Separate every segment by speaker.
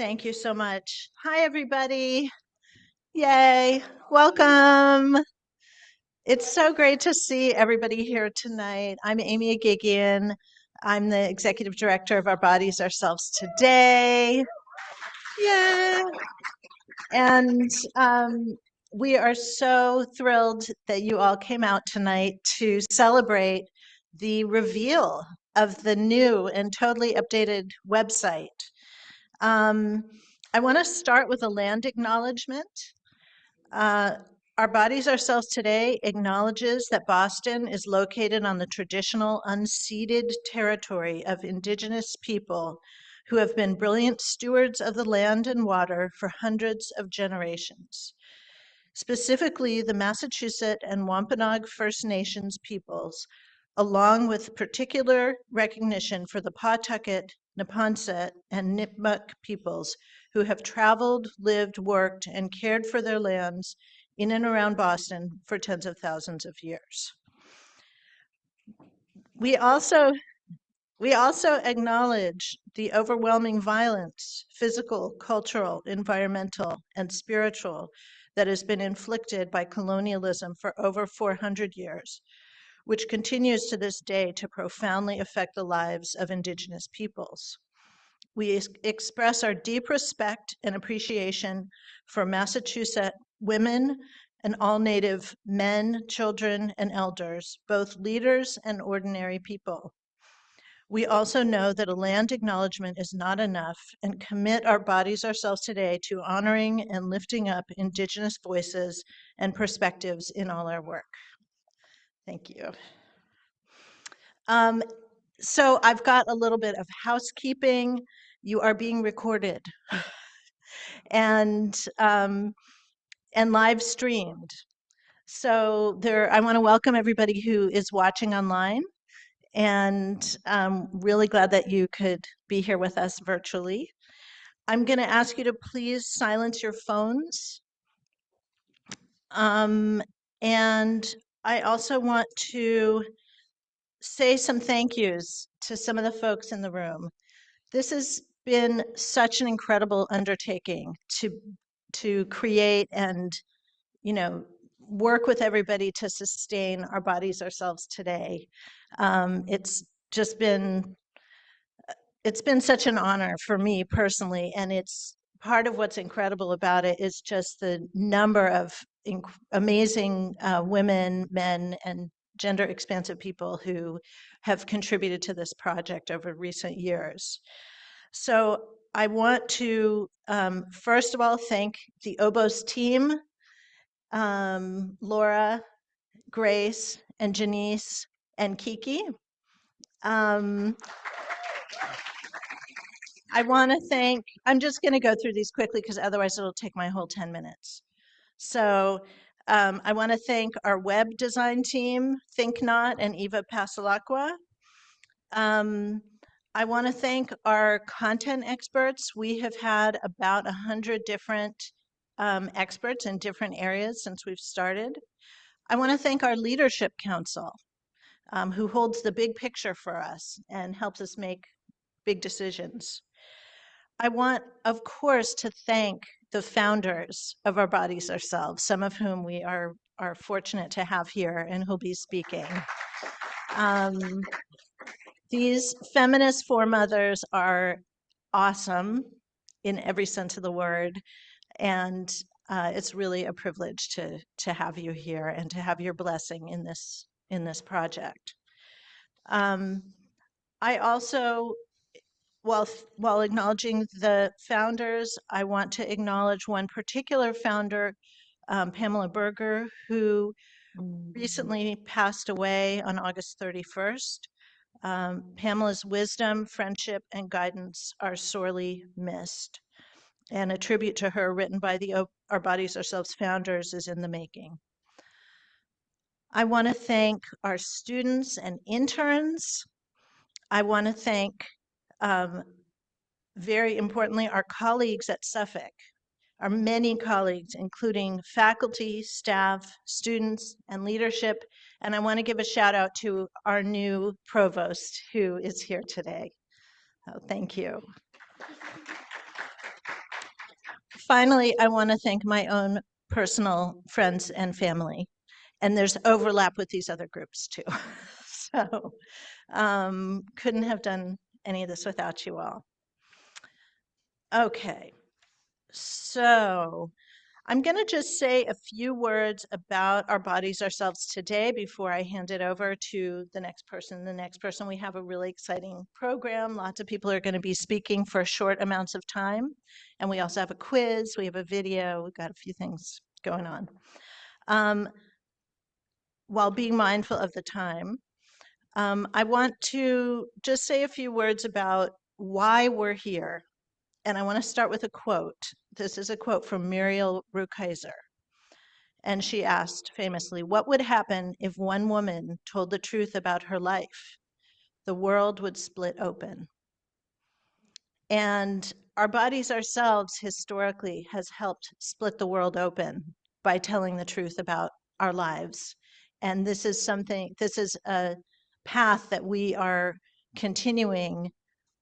Speaker 1: Thank you so much. Hi, everybody. Yay. Welcome. It's so great to see everybody here tonight. I'm Amy Agigian. I'm the executive director of Our Bodies, Ourselves Today. Yeah. And we are so thrilled that you all came out tonight to celebrate the reveal of the new and totally updated website. I want to start with a land acknowledgement. Uh, Our Bodies, Ourselves Today acknowledges that Boston is located on the traditional unceded territory of Indigenous people who have been brilliant stewards of the land and water for hundreds of generations. Specifically, the Massachusetts and Wampanoag First Nations peoples, along with particular recognition for the Pawtucket, Neponset, and Nipmuc peoples who have traveled, lived, worked, and cared for their lands in and around Boston for tens of thousands of years. We also acknowledge the overwhelming violence, physical, cultural, environmental, and spiritual, that has been inflicted by colonialism for over 400 years, which continues to this day to profoundly affect the lives of Indigenous peoples. We express our deep respect and appreciation for Massachusetts women and all Native men, children, and elders, both leaders and ordinary people. We also know that a land acknowledgement is not enough and commit Our Bodies, Ourselves Today to honoring and lifting up Indigenous voices and perspectives in all our work. Thank you. So I've got a little bit of housekeeping. You are being recorded and live streamed. So I want to welcome everybody who is watching online. And I'm really glad that you could be here with us virtually. I'm going to ask you to please silence your phones. And I also want to say some thank yous to some of the folks in the room. This has been such an incredible undertaking to create and, work with everybody to sustain Our Bodies, Ourselves Today. It's been such an honor for me personally, and it's part of what's incredible about it is just the number of amazing women, men, and gender expansive people who have contributed to this project over recent years. So I want to first of all thank the OBOS team, Laura, Grace, and Janice, and Kiki. I want to thank, I'm just going to go through these quickly because otherwise it'll take my whole 10 minutes. So I want to thank our web design team, ThinkNot and Eva Pasalacqua. I want to thank our content experts. We have had about 100 different experts in different areas since we've started. I want to thank our leadership council, who holds the big picture for us and helps us make big decisions. I want, of course, to thank the founders of Our Bodies, Ourselves, some of whom we are fortunate to have here and who'll be speaking. These feminist foremothers are awesome in every sense of the word, and it's really a privilege to have you here and to have your blessing in this project. I also, while acknowledging the founders, I want to acknowledge one particular founder, Pamela Berger, who recently passed away on August 31st. Pamela's wisdom, friendship, and guidance are sorely missed. And a tribute to her written by the Our Bodies, Ourselves founders is in the making. I want to thank our students and interns. I want to thank, very importantly, our colleagues at Suffolk, our many colleagues, including faculty, staff, students, and leadership. And I want to give a shout out to our new provost who is here today. Oh, thank you. Finally, I want to thank my own personal friends and family. And there's overlap with these other groups too. So couldn't have done any of this without you all. Okay, so I'm going to just say a few words about our bodies, ourselves today before I hand it over to the next person. The next person, we have a really exciting program. Lots of people are going to be speaking for short amounts of time. And we also have a quiz, we have a video, we've got a few things going on. While being mindful of the time, I want to just say a few words about why we're here. And I want to start with a quote. This is a quote from Muriel Rukeyser. And she asked famously, "What would happen if one woman told the truth about her life? The world would split open." And our bodies ourselves historically has helped split the world open by telling the truth about our lives. And this is a path that we are continuing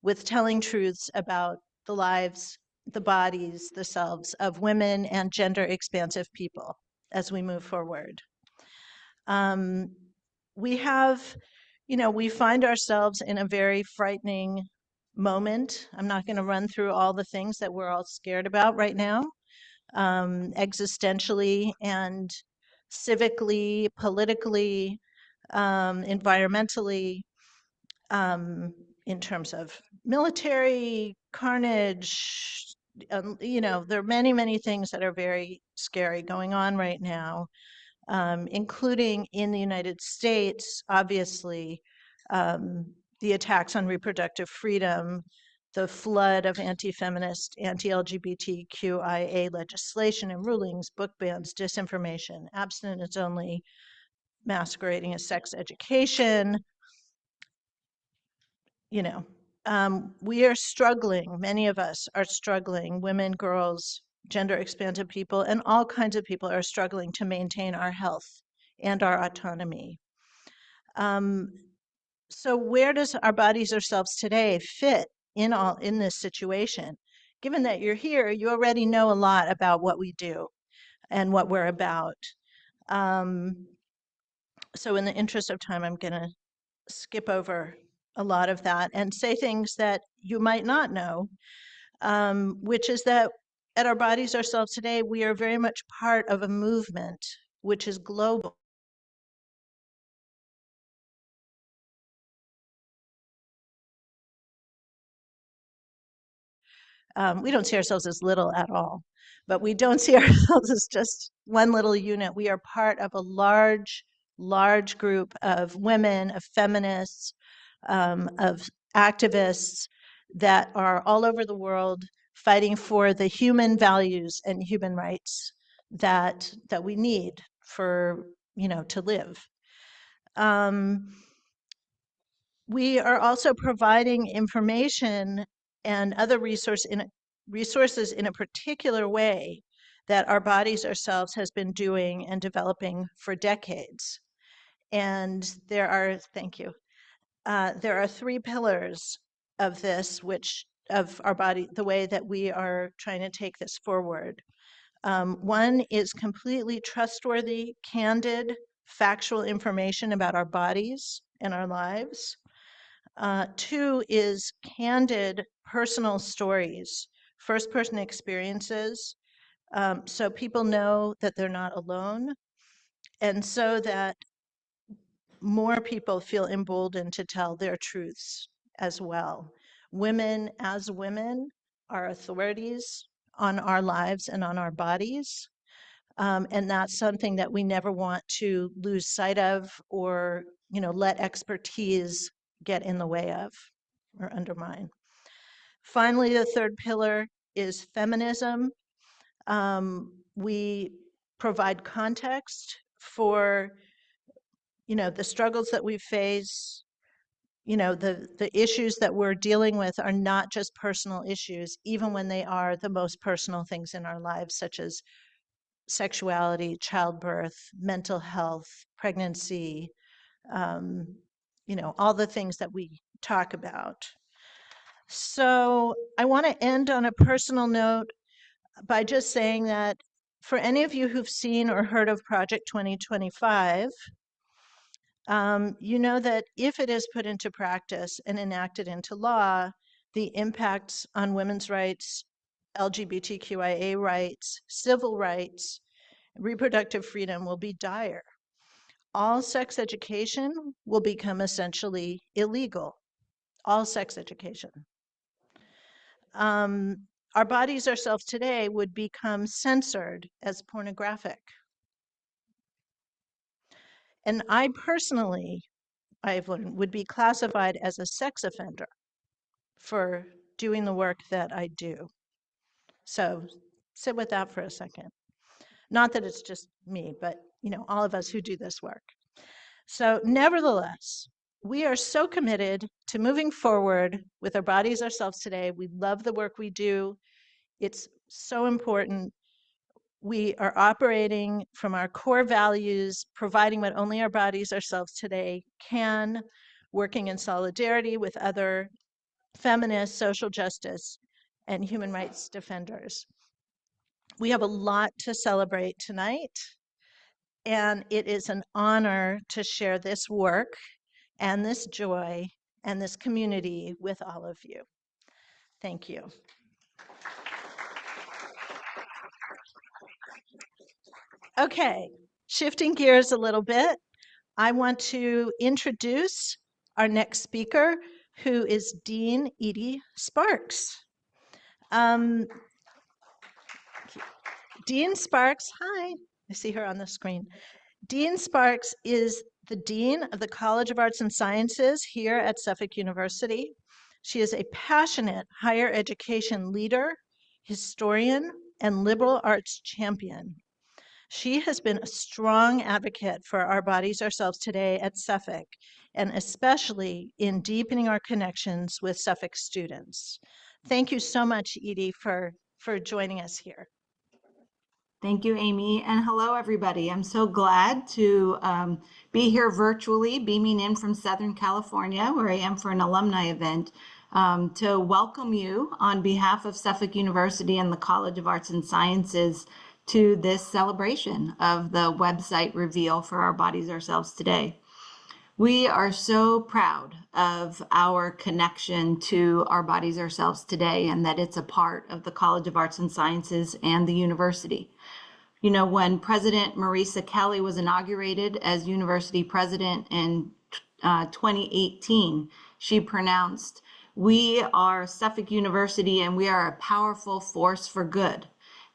Speaker 1: with, telling truths about the lives, the bodies, the selves of women and gender expansive people as we move forward. We have, we find ourselves in a very frightening moment. I'm not going to run through all the things that we're all scared about right now, existentially and civically, politically, environmentally, in terms of military carnage. There are many, many things that are very scary going on right now, including in the United States, obviously, the attacks on reproductive freedom, the flood of anti-feminist, anti-LGBTQIA legislation and rulings, book bans, disinformation, abstinence only, masquerading as sex education. We are struggling, many of us are struggling, women, girls, gender expansive people, and all kinds of people are struggling to maintain our health and our autonomy. So where does our bodies, ourselves today fit in this situation? Given that you're here, you already know a lot about what we do and what we're about. So in the interest of time, I'm going to skip over a lot of that and say things that you might not know, which is that at our bodies, ourselves today, we are very much part of a movement which is global. We don't see ourselves as little at all, but we don't see ourselves as just one little unit. We are part of a large, large group of women, of feminists, of activists that are all over the world fighting for the human values and human rights that we need for, to live. We are also providing information and other resources in a particular way that our bodies, ourselves, has been doing and developing for decades. And thank you, there are three pillars of this, of our body, the way that we are trying to take this forward. One is completely trustworthy, candid, factual information about our bodies and our lives. Two is candid personal stories, first person experiences, so people know that they're not alone, and so that more people feel emboldened to tell their truths as well. Women, as women, are authorities on our lives and on our bodies. And that's something that we never want to lose sight of or, let expertise get in the way of or undermine. Finally, the third pillar is feminism. We provide context for, the struggles that we face. The issues that we're dealing with are not just personal issues, even when they are the most personal things in our lives, such as sexuality, childbirth, mental health, pregnancy, all the things that we talk about. So I want to end on a personal note. by just saying that for any of you who've seen or heard of Project 2025, you know that if it is put into practice and enacted into law, the impacts on women's rights, LGBTQIA rights, civil rights, reproductive freedom will be dire. All sex education will become essentially illegal. All sex education. Our bodies, ourselves today would become censored as pornographic. And I personally, I've learned, would be classified as a sex offender for doing the work that I do. So sit with that for a second. Not that it's just me, but you know, all of us who do this work. So nevertheless, we are so committed to moving forward with our bodies, ourselves today. We love the work we do. It's so important. We are operating from our core values, providing what only our bodies, ourselves today can, working in solidarity with other feminists, social justice, and human rights defenders. We have a lot to celebrate tonight, and it is an honor to share this work and this joy and this community with all of you. Thank you. Okay, shifting gears a little bit, I want to introduce our next speaker, who is Dean Edie Sparks. Dean Sparks, hi, I see her on the screen. Dean Sparks is the Dean of the College of Arts and Sciences here at Suffolk University. She is a passionate higher education leader, historian, and liberal arts champion. She has been a strong advocate for our bodies, ourselves today at Suffolk, and especially in deepening our connections with Suffolk students. Thank you so much, Edie, for joining us here.
Speaker 2: Thank you, Amy, and hello, everybody. I'm so glad to be here virtually, beaming in from Southern California, where I am for an alumni event, to welcome you on behalf of Suffolk University and the College of Arts and Sciences to this celebration of the website reveal for Our Bodies, Ourselves Today. We are so proud of our connection to Our Bodies, Ourselves Today, and that it's a part of the College of Arts and Sciences and the university. You know, when President Marisa Kelly was inaugurated as university president in 2018, she pronounced, "We are Suffolk University and we are a powerful force for good."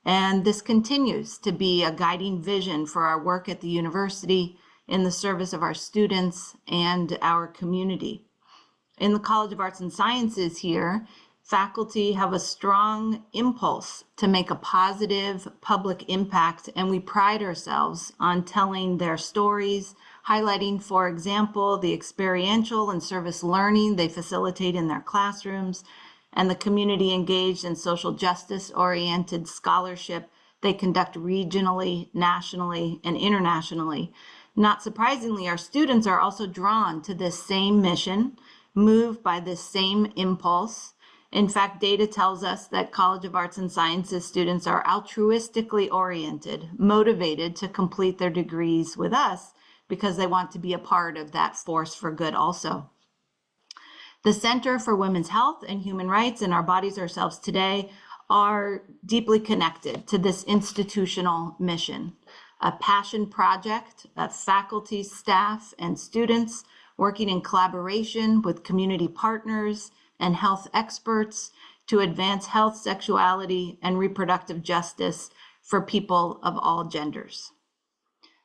Speaker 2: And this continues to be a guiding vision for our work at the university in the service of our students and our community. In the College of Arts and Sciences here, faculty have a strong impulse to make a positive public impact, and we pride ourselves on telling their stories, highlighting, for example, the experiential and service learning they facilitate in their classrooms, and the community engaged and social justice-oriented scholarship they conduct regionally, nationally, and internationally. Not surprisingly, our students are also drawn to this same mission, moved by this same impulse. In fact, data tells us that College of Arts and Sciences students are altruistically oriented, motivated to complete their degrees with us because they want to be a part of that force for good also. The Center for Women's Health and Human Rights and Our Bodies, Ourselves Today are deeply connected to this institutional mission. A passion project of faculty, staff, and students working in collaboration with community partners and health experts to advance health, sexuality, and reproductive justice for people of all genders.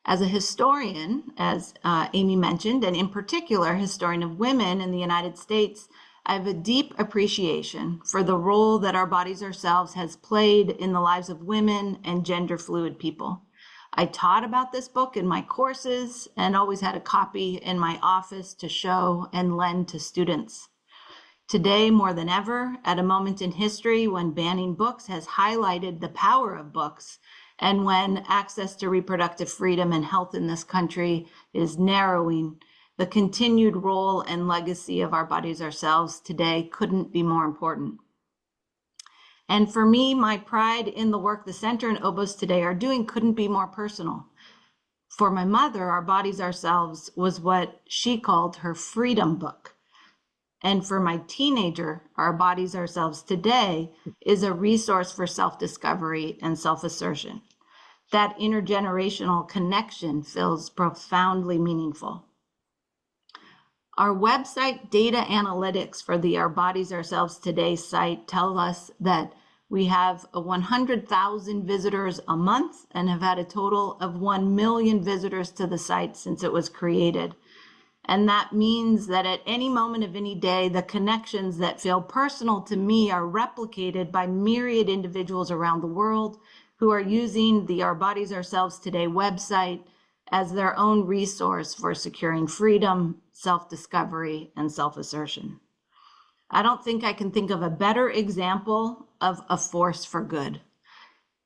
Speaker 2: As a historian, as Amy mentioned, and in particular, historian of women in the United States, I have a deep appreciation for the role that Our Bodies, Ourselves has played in the lives of women and gender fluid people. I taught about this book in my courses and always had a copy in my office to show and lend to students. Today, more than ever, at a moment in history when banning books has highlighted the power of books, and when access to reproductive freedom and health in this country is narrowing, the continued role and legacy of Our Bodies, Ourselves today couldn't be more important. And for me, my pride in the work the center and Obos today are doing couldn't be more personal. For my mother, Our Bodies, Ourselves was what she called her freedom book. And for my teenager, Our Bodies, Ourselves today is a resource for self-discovery and self-assertion. That intergenerational connection feels profoundly meaningful. Our website data analytics for the Our Bodies, Ourselves Today site tell us that we have 100,000 visitors a month and have had a total of 1 million visitors to the site since it was created. And that means that at any moment of any day, the connections that feel personal to me are replicated by myriad individuals around the world who are using the Our Bodies, Ourselves Today website as their own resource for securing freedom, self-discovery, and self-assertion. I don't think I can think of a better example of a force for good.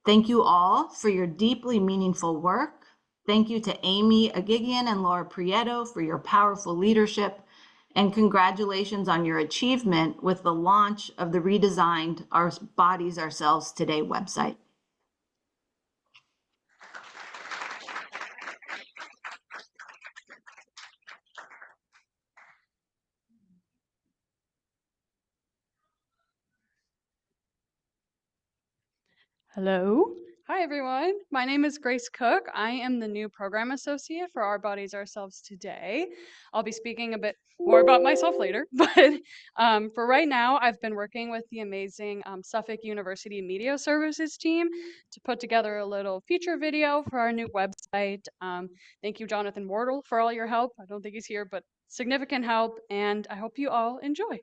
Speaker 2: Thank you all for your deeply meaningful work. Thank you to Amy Agigian and Laura Prieto for your powerful leadership, and congratulations on your achievement with the launch of the redesigned Our Bodies, Ourselves Today website.
Speaker 3: Hello. Hi, everyone. My name is Grace Cook. I am the new program associate for Our Bodies, Ourselves Today. I'll be speaking a bit more about myself later, but for right now, I've been working with the amazing Suffolk University Media Services team to put together a little feature video for our new website. Thank you, Jonathan Wardle, for all your help. I don't think he's here, but significant help, and I hope you all enjoy.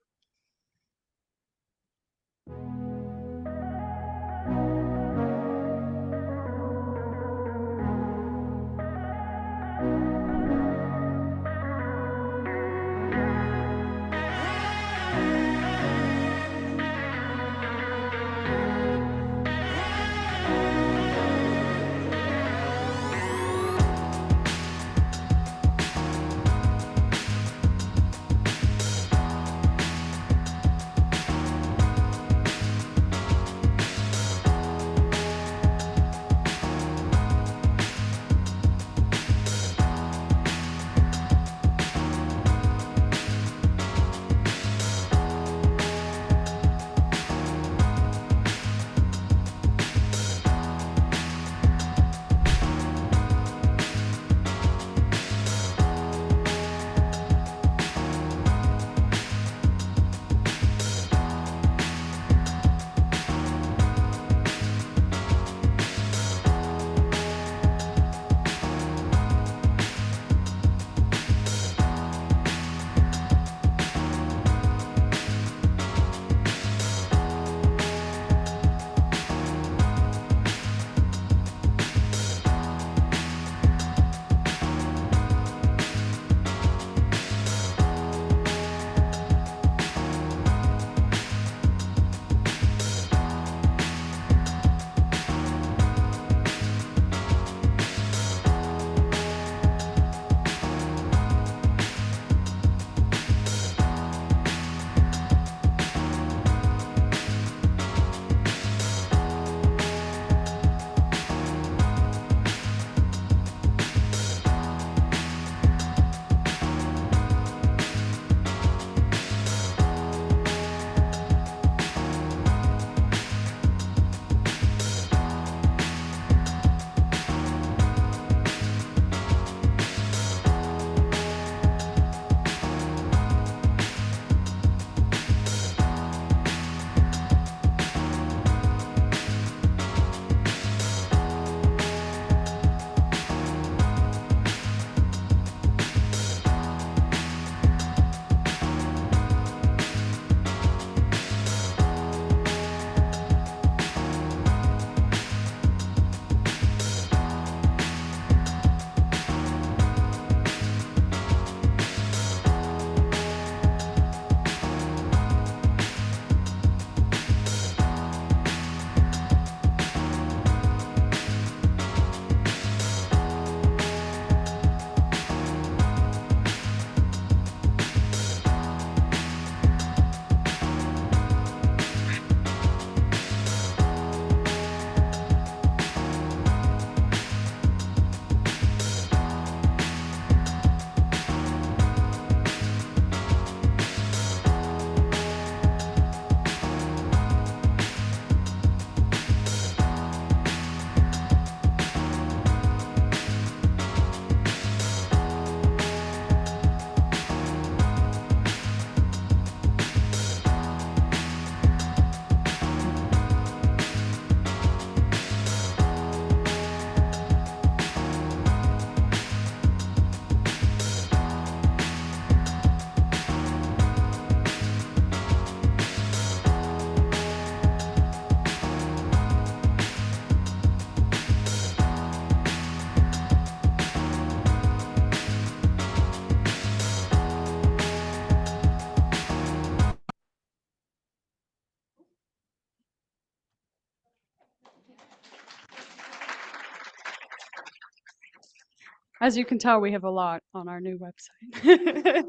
Speaker 3: As you can tell, we have a lot on our new website.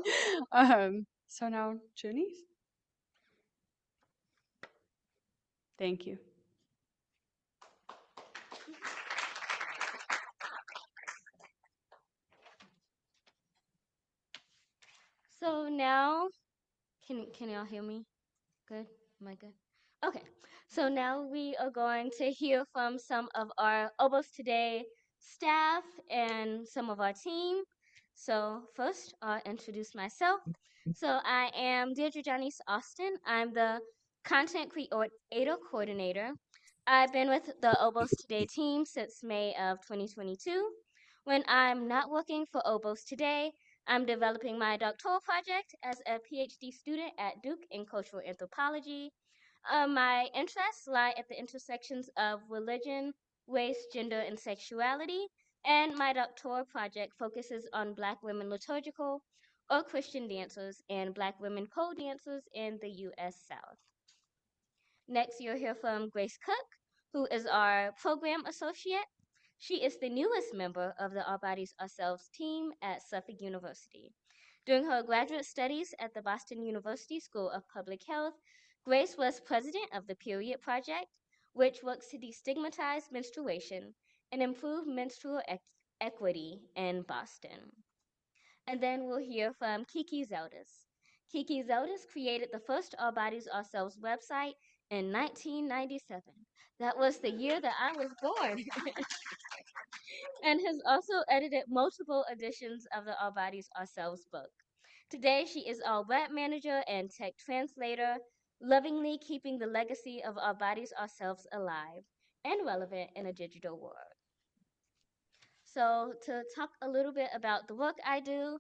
Speaker 3: So now, Janice. Thank you.
Speaker 4: So now, can y'all hear me? Good? Am I good? Okay. So now we are going to hear from some of our Obos Today staff and some of our team. So first, I'll introduce myself. So I am Deirdre Janice Austin. I'm the content creator coordinator. I've been with the Obos Today team since May of 2022. When I'm not working for Obos Today, I'm developing my doctoral project as a PhD student at Duke in cultural anthropology. My interests lie at the intersections of religion, race, gender, and sexuality, and my doctoral project focuses on Black women liturgical or Christian dancers and Black women pole dancers in the U.S. South. Next, you'll hear from Grace Cook, who is our program associate. She is the newest member of the Our Bodies Ourselves team at Suffolk University. During her graduate studies at the Boston University School of Public Health, Grace was president of the Period Project, which works to destigmatize menstruation and improve menstrual equity in Boston. And then we'll hear from Kiki Zeldas. Kiki Zeldas created the first Our Bodies Ourselves website in 1997. That was the year that I was born. And has also edited multiple editions of the Our Bodies Ourselves book. Today, she is our web manager and tech translator, lovingly keeping the legacy of Our Bodies Ourselves alive and relevant in a digital world. So, to talk a little bit about the work I do,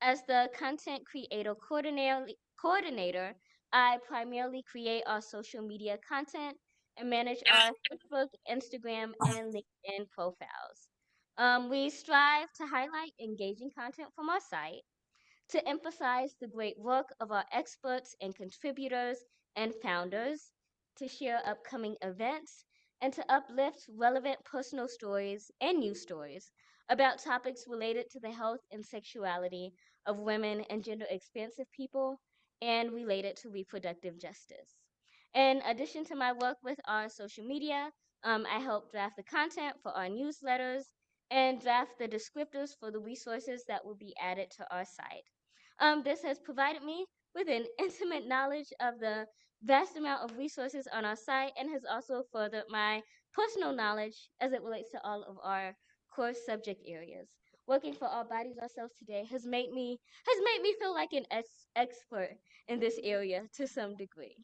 Speaker 4: as the content creator coordinator, I primarily create our social media content and manage our Facebook, Instagram, and LinkedIn profiles. We strive to highlight engaging content from our site, to emphasize the great work of our experts and contributors and founders, to share upcoming events, and to uplift relevant personal stories and news stories about topics related to the health and sexuality of women and gender expansive people and related to reproductive justice. In addition to my work with our social media, I help draft the content for our newsletters and draft the descriptors for the resources that will be added to our site. This has provided me with an intimate knowledge of the vast amount of resources on our site and has also furthered my personal knowledge as it relates to all of our core subject areas. Working for Our Bodies Ourselves today has made me feel like an expert in this area to some degree.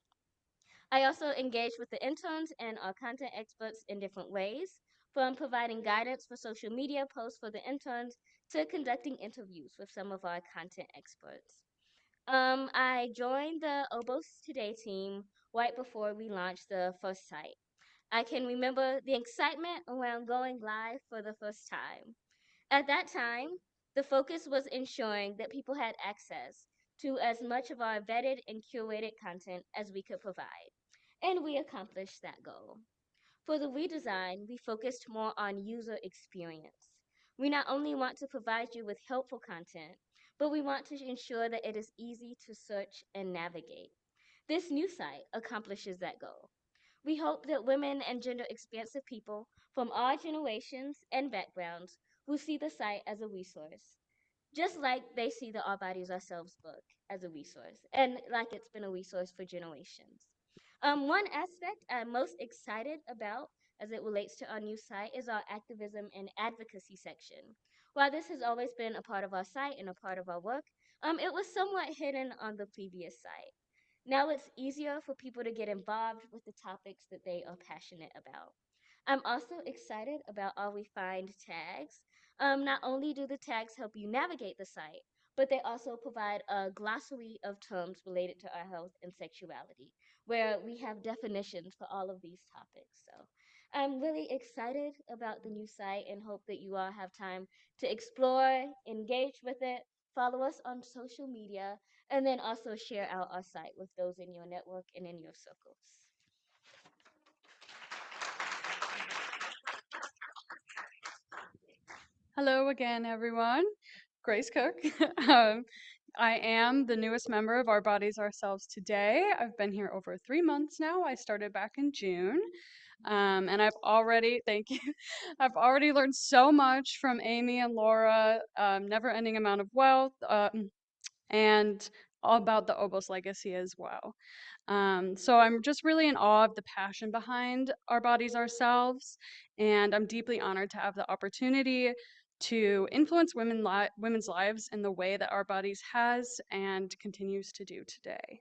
Speaker 4: I also engage with the interns and our content experts in different ways, from providing guidance for social media posts for the interns to conducting interviews with some of our content experts. I joined the Obos Today team right before we launched the first site. I can remember the excitement around going live for the first time. At that time, the focus was ensuring that people had access to as much of our vetted and curated content as we could provide, and we accomplished that goal. For the redesign, we focused more on user experience. We not only want to provide you with helpful content, but we want to ensure that it is easy to search and navigate. This new site accomplishes that goal. We hope that women and gender expansive people from all generations and backgrounds will see the site as a resource, just like they see the Our Bodies Ourselves book as a resource, and like it's been a resource for generations. One aspect I'm most excited about as it relates to our new site is our activism and advocacy section. While this has always been a part of our site and a part of our work, it was somewhat hidden on the previous site. Now it's easier for people to get involved with the topics that they are passionate about. I'm also excited about our refined tags. Not only do the tags help you navigate the site, but they also provide a glossary of terms related to our health and sexuality, where we have definitions for all of these topics. So I'm really excited about the new site and hope that you all have time to explore, engage with it, follow us on social media, and then also share out our site with those in your network and in your circles.
Speaker 3: Hello again, everyone. Grace Cook. um, I am the newest member of Our Bodies Ourselves Today. I've been here over 3 months now. I started back in June. And I've already, thank you, I've already learned so much from Amy and Laura, Never Ending Amount of Wealth, and all about the Obos legacy as well. So I'm just really in awe of the passion behind Our Bodies Ourselves, and I'm deeply honored to have the opportunity to influence women's lives in the way that Our Bodies has and continues to do today.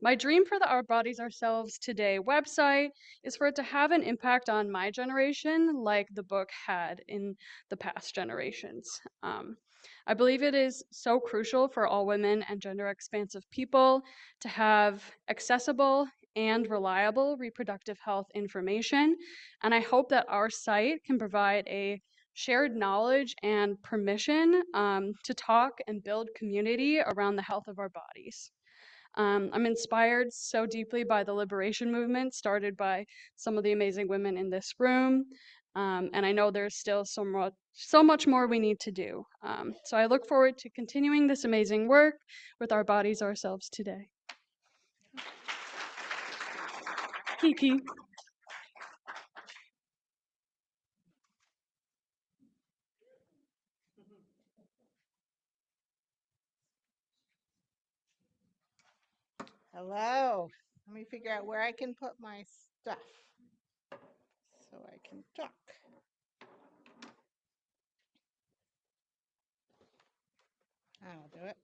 Speaker 3: My dream for the Our Bodies Ourselves Today website is for it to have an impact on my generation like the book had in the past generations. I believe it is so crucial for all women and gender expansive people to have accessible and reliable reproductive health information, and I hope that our site can provide a shared knowledge and permission to talk and build community around the health of our bodies. I'm inspired so deeply by the liberation movement started by some of the amazing women in this room. And I know there's still so much more we need to do. So I look forward to continuing this amazing work with Our Bodies Ourselves Today. Kiki.
Speaker 5: Hello. Let me figure out where I can put my stuff so I can talk. I'll do it.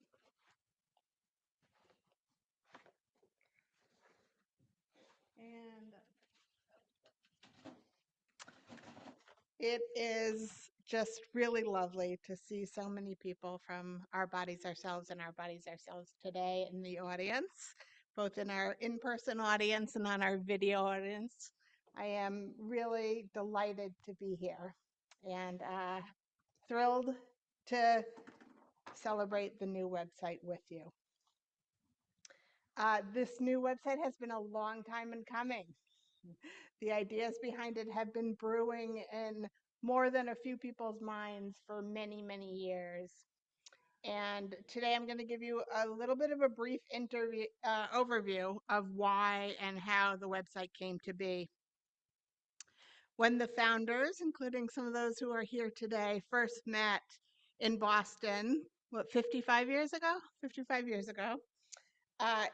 Speaker 5: And it is just really lovely to see so many people from Our Bodies Ourselves and Our Bodies Ourselves Today in the audience, both in our in-person audience and on our video audience. I am really delighted to be here and thrilled to celebrate the new website with you. This new website has been a long time in coming. The ideas behind it have been brewing in more than a few people's minds for many, many years. And today I'm going to give you a little bit of a brief overview of why and how the website came to be. When the founders, including some of those who are here today, first met in Boston, 55 years ago? 55 years ago.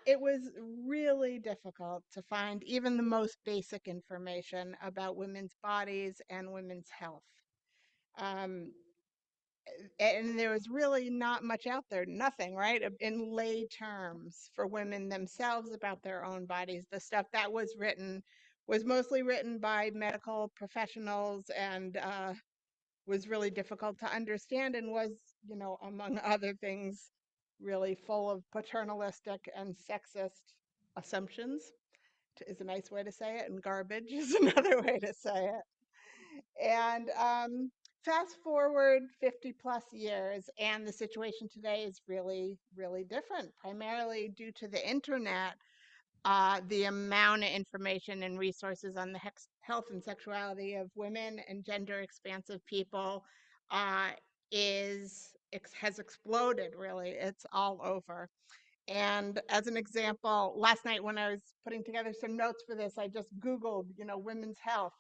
Speaker 5: It was really difficult to find even the most basic information about women's bodies and women's health. And there was really not much out there, nothing, right, in lay terms for women themselves about their own bodies. The stuff that was written was mostly written by medical professionals and was really difficult to understand and was, among other things, really full of paternalistic and sexist assumptions is a nice way to say it, and garbage is another way to say it. And fast forward 50 plus years, and the situation today is really, really different, primarily due to the internet. The amount of information and resources on the health and sexuality of women and gender expansive people has exploded, really. It's all over. And as an example, last night when I was putting together some notes for this, I just Googled, women's health.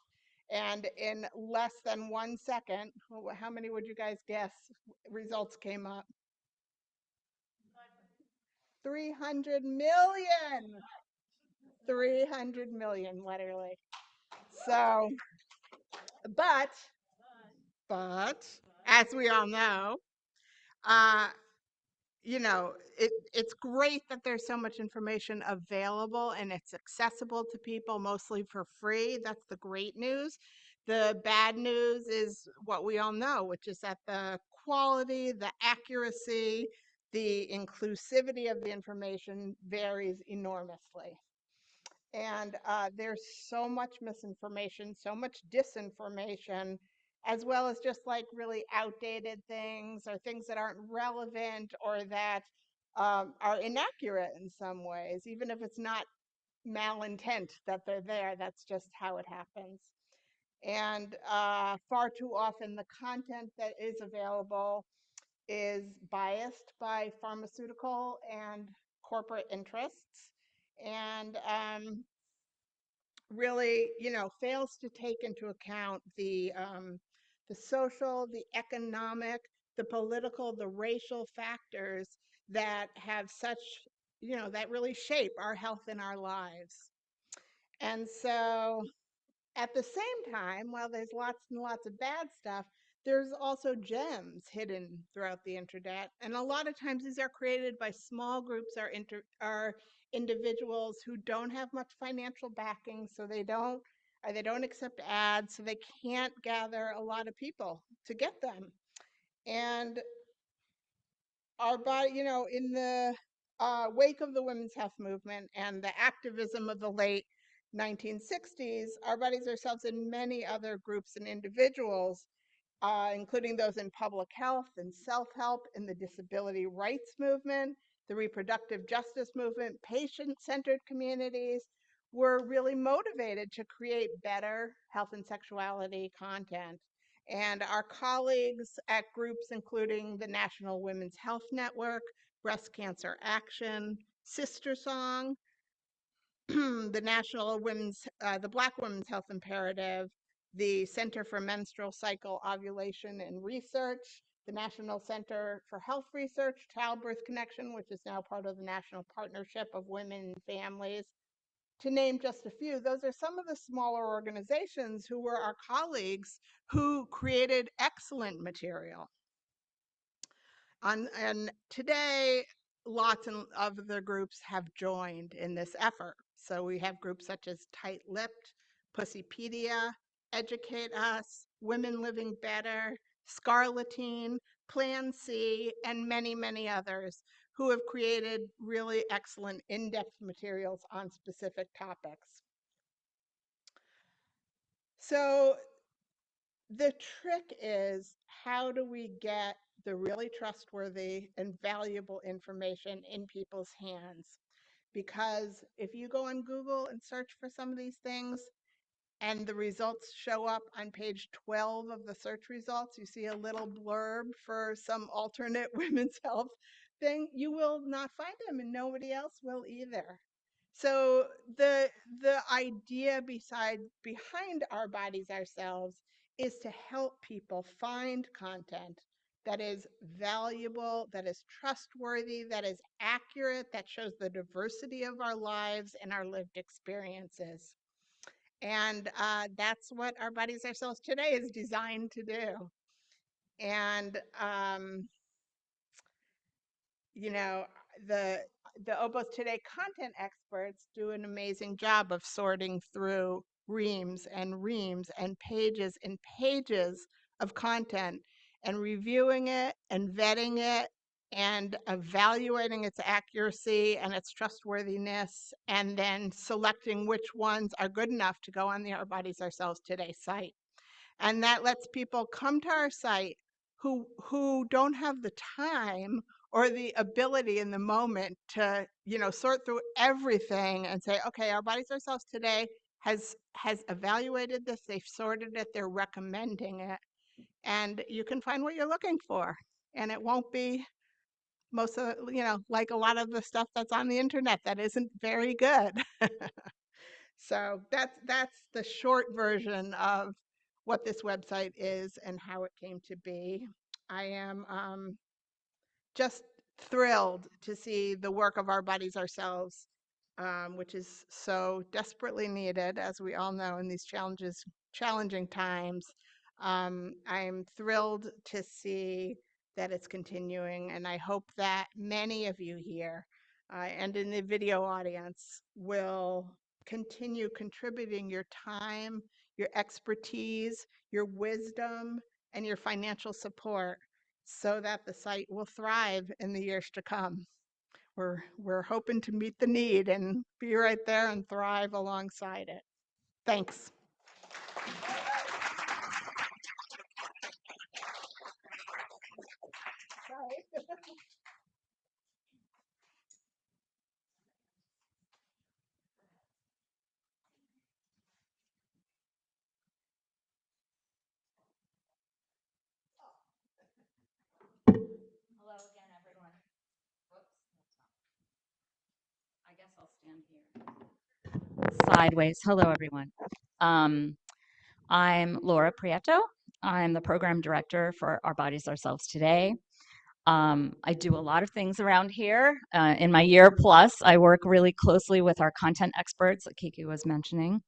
Speaker 5: And in less than 1 second, how many would you guys guess results came up? 300 million. 300 million, literally. So, but as we all know, uh, it's great that there's so much information available and it's accessible to people mostly for free. That's the great news. The bad news is what we all know, which is that the quality, the accuracy, the inclusivity of the information varies enormously. And there's so much misinformation, so much disinformation, as well as just like really outdated things or things that aren't relevant or that are inaccurate in some ways, even if it's not malintent that they're there. That's just how it happens. And far too often, the content that is available is biased by pharmaceutical and corporate interests, and really, fails to take into account the social, the economic, the political, the racial factors that have such, that really shape our health and our lives. And so at the same time, while there's lots and lots of bad stuff, there's also gems hidden throughout the internet. And a lot of times these are created by small groups or individuals who don't have much financial backing, so they don't accept ads, so they can't gather a lot of people to get them. And our body, in the wake of the women's health movement and the activism of the late 1960s, Our Bodies, Ourselves, and many other groups and individuals, including those in public health and self-help, in the disability rights movement, the reproductive justice movement, patient-centered communities, were really motivated to create better health and sexuality content. And our colleagues at groups including the National Women's Health Network, Breast Cancer Action, Sister Song, the the Black Women's Health Imperative, the Center for Menstrual Cycle Ovulation and Research, the National Center for Health Research, Childbirth Connection, which is now part of the National Partnership of Women and Families, to name just a few. Those are some of the smaller organizations who were our colleagues who created excellent material. And today, lots of the groups have joined in this effort. So we have groups such as Tight Lipped, Pussypedia, Educate Us, Women Living Better, Scarletine, Plan C, and many, many others who have created really excellent in-depth materials on specific topics. So the trick is, how do we get the really trustworthy and valuable information in people's hands? Because if you go on Google and search for some of these things, and the results show up on page 12 of the search results, you see a little blurb for some alternate women's health thing, you will not find them, and nobody else will either. So the idea behind Our Bodies, Ourselves is to help people find content that is valuable, that is trustworthy, that is accurate, that shows the diversity of our lives and our lived experiences. And that's what Our Bodies, Ourselves today is designed to do. And the OBOS Today content experts do an amazing job of sorting through reams and pages and pages of content, and reviewing it and vetting it and evaluating its accuracy and its trustworthiness, and then selecting which ones are good enough to go on the Our Bodies, Ourselves Today site. And that lets people come to our site who don't have the time or the ability in the moment to, sort through everything and say, okay, Our Bodies, Ourselves Today has evaluated this, they've sorted it, they're recommending it, and you can find what you're looking for. And it won't be most of, like a lot of the stuff that's on the internet that isn't very good. So that's the short version of what this website is and how it came to be. I am just thrilled to see the work of Our Bodies, Ourselves, which is so desperately needed, as we all know, in these challenging times. I'm thrilled to see that it's continuing, and I hope that many of you here and in the video audience will continue contributing your time, your expertise, your wisdom, and your financial support so that the site will thrive in the years to come. We're hoping to meet the need and be right there and thrive alongside it. Thanks.
Speaker 6: stand here. Sideways. Hello, everyone. I'm Laura Prieto. I'm the program director for Our Bodies, Ourselves Today. I do a lot of things around here. In my year plus, I work really closely with our content experts that Kiki was mentioning.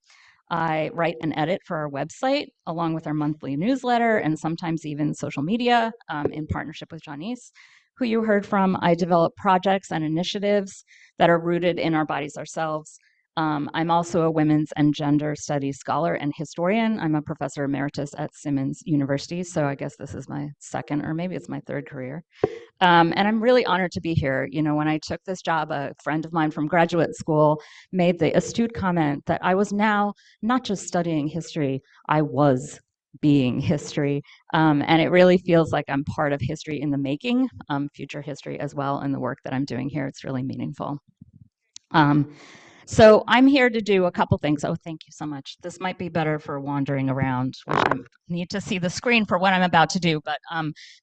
Speaker 6: I write and edit for our website, along with our monthly newsletter and sometimes even social media in partnership with Janice, who you heard from. I develop projects and initiatives that are rooted in Our Bodies, Ourselves. I'm also a women's and gender studies scholar and historian. I'm a professor emeritus at Simmons University, so I guess this is my second or maybe it's my third career. And I'm really honored to be here. You know, when I took this job, a friend of mine from graduate school made the astute comment that I was now not just studying history, I was being history. And it really feels like I'm part of history in the making, future history as well, in the work that I'm doing here. It's really meaningful. So I'm here to do a couple things. Oh, thank you so much. This might be better for wandering around. I need to see the screen for what I'm about to do. But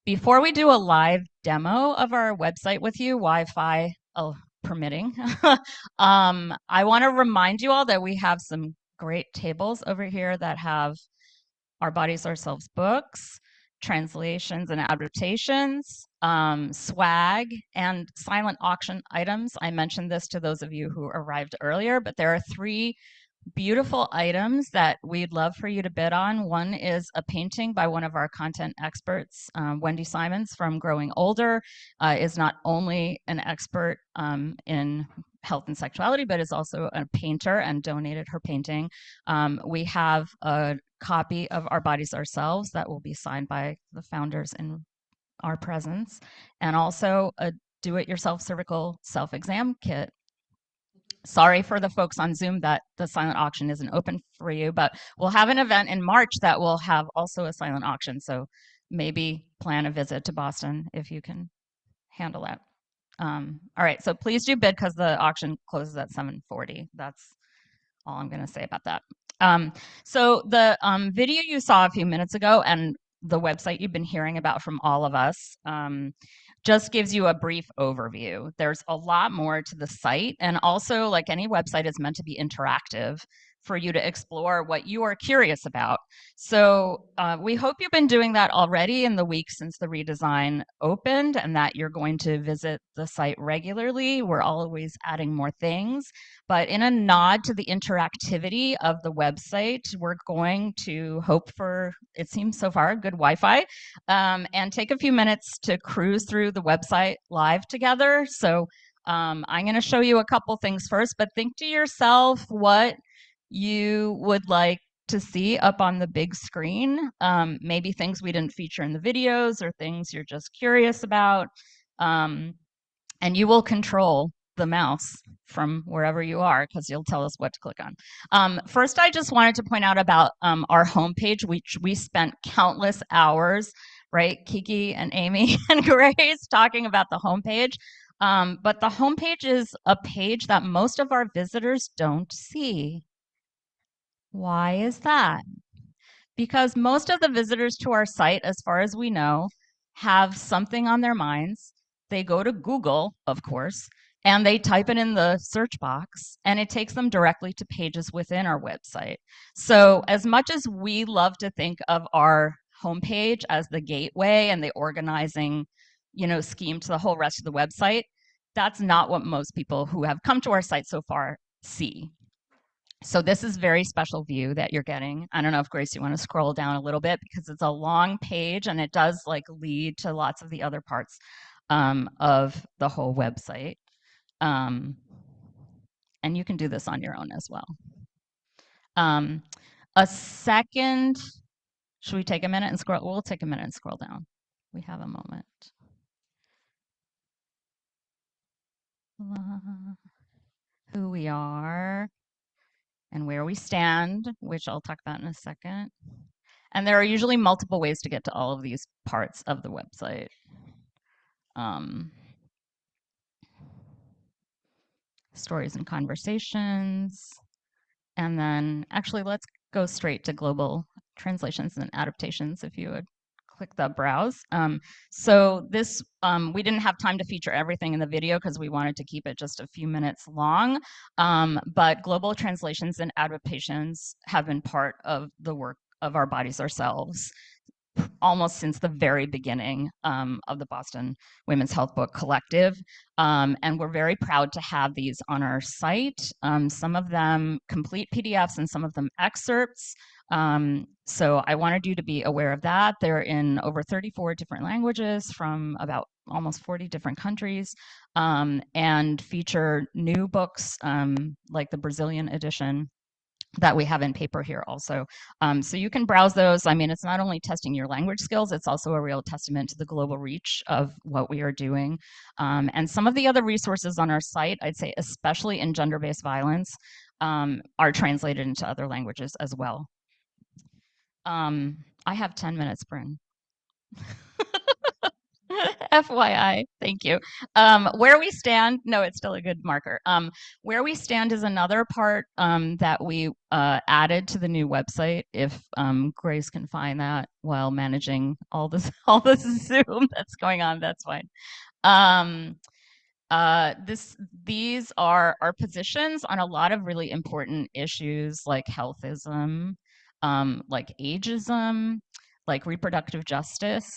Speaker 6: before we do a live demo of our website with you, Wi-Fi permitting, I want to remind you all that we have some great tables over here that have Our Bodies, Ourselves books, translations and adaptations, swag, and silent auction items. I mentioned this to those of you who arrived earlier, but there are 3 beautiful items that we'd love for you to bid on. One is a painting by one of our content experts, Wendy Simons from Growing Older, is not only an expert in health and sexuality, but is also a painter and donated her painting. We have a copy of Our Bodies, Ourselves that will be signed by the founders in our presence, and also a do-it-yourself cervical self-exam kit. Sorry for the folks on Zoom that the silent auction isn't open for you, but we'll have an event in March that will have also a silent auction. So maybe plan a visit to Boston if you can handle that. All right, so please do bid because the auction closes at 7:40. That's all I'm going to say about that. So the video you saw a few minutes ago and the website you've been hearing about from all of us just gives you a brief overview. There's a lot more to the site, and also, like any website, is meant to be interactive for you to explore what you are curious about. So we hope you've been doing that already in the weeks since the redesign opened, and that you're going to visit the site regularly. We're always adding more things, but in a nod to the interactivity of the website, we're going to hope for, it seems so far, good Wi-Fi, and take a few minutes to cruise through the website live together. So I'm going to show you a couple things first, but think to yourself what you would like to see up on the big screen. Maybe things we didn't feature in the videos or things you're just curious about. And you will control the mouse from wherever you are because you'll tell us what to click on. First, I just wanted to point out about our homepage, which we spent countless hours, right, Kiki and Amy and Grace talking about the homepage. But the homepage is a page that most of our visitors don't see. Why is that? Because most of the visitors to our site, as far as we know, have something on their minds. They go to Google, of course, and they type it in the search box, and it takes them directly to pages within our website. So as much as we love to think of our homepage as the gateway and the organizing, scheme to the whole rest of the website, that's not what most people who have come to our site so far see. So this is very special view that you're getting. I don't know if Grace, you want to scroll down a little bit because it's a long page and it does lead to lots of the other parts of the whole website. And you can do this on your own as well. A second, should we take a minute and scroll? We'll take a minute and scroll down. We have a moment. Who we are and where we stand, which I'll talk about in a second. And there are usually multiple ways to get to all of these parts of the website. Stories and conversations. And then actually let's go straight to global translations and adaptations if you would click the browse. So this, we didn't have time to feature everything in the video because we wanted to keep it just a few minutes long. But global translations and adaptations have been part of the work of Our Bodies, Ourselves almost since the very beginning of the Boston Women's Health Book Collective. And we're very proud to have these on our site, some of them complete PDFs and some of them excerpts. So I wanted you to be aware of that. They're in over 34 different languages from about almost 40 different countries, and feature new books like the Brazilian edition that we have in paper here also. So you can browse those. I mean, it's not only testing your language skills, it's also a real testament to the global reach of what we are doing. And some of the other resources on our site, I'd say especially in gender-based violence, are translated into other languages as well. I have 10 minutes, Bryn. FYI, thank you. Where we stand, no, it's still a good marker. Where we stand is another part that we added to the new website. If Grace can find that while managing all this Zoom that's going on, that's fine. These are our positions on a lot of really important issues like healthism, like ageism, like reproductive justice,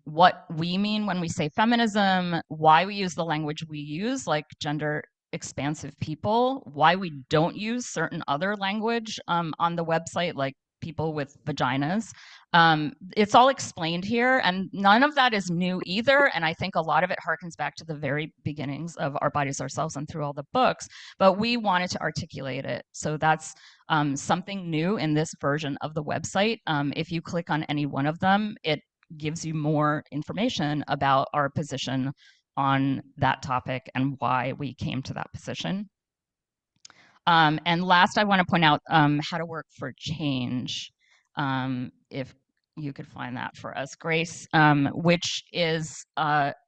Speaker 6: what we mean when we say feminism, why we use the language we use, like gender expansive people, why we don't use certain other language on the website, like people with vaginas. It's all explained here, and none of that is new either. And I think a lot of it harkens back to the very beginnings of Our Bodies, Ourselves and through all the books, but we wanted to articulate it. So that's something new in this version of the website. If you click on any one of them, it gives you more information about our position on that topic and why we came to that position. And last, I want to point out how to work for change. If you could find that for us, Grace, which is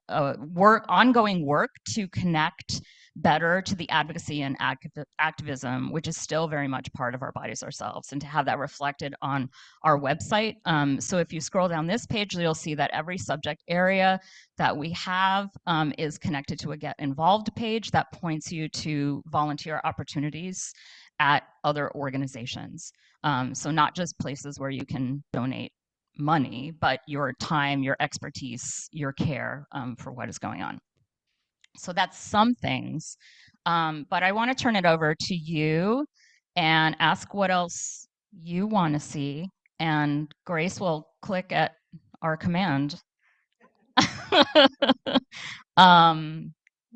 Speaker 6: ongoing work to connect better to the advocacy and activism, which is still very much part of Our Bodies, Ourselves, and to have that reflected on our website. So if you scroll down this page, you'll see that every subject area that we have is connected to a Get Involved page that points you to volunteer opportunities at other organizations. So not just places where you can donate money, but your time, your expertise, your care for what is going on. So that's some things, but I want to turn it over to you and ask what else you want to see, and Grace will click at our command.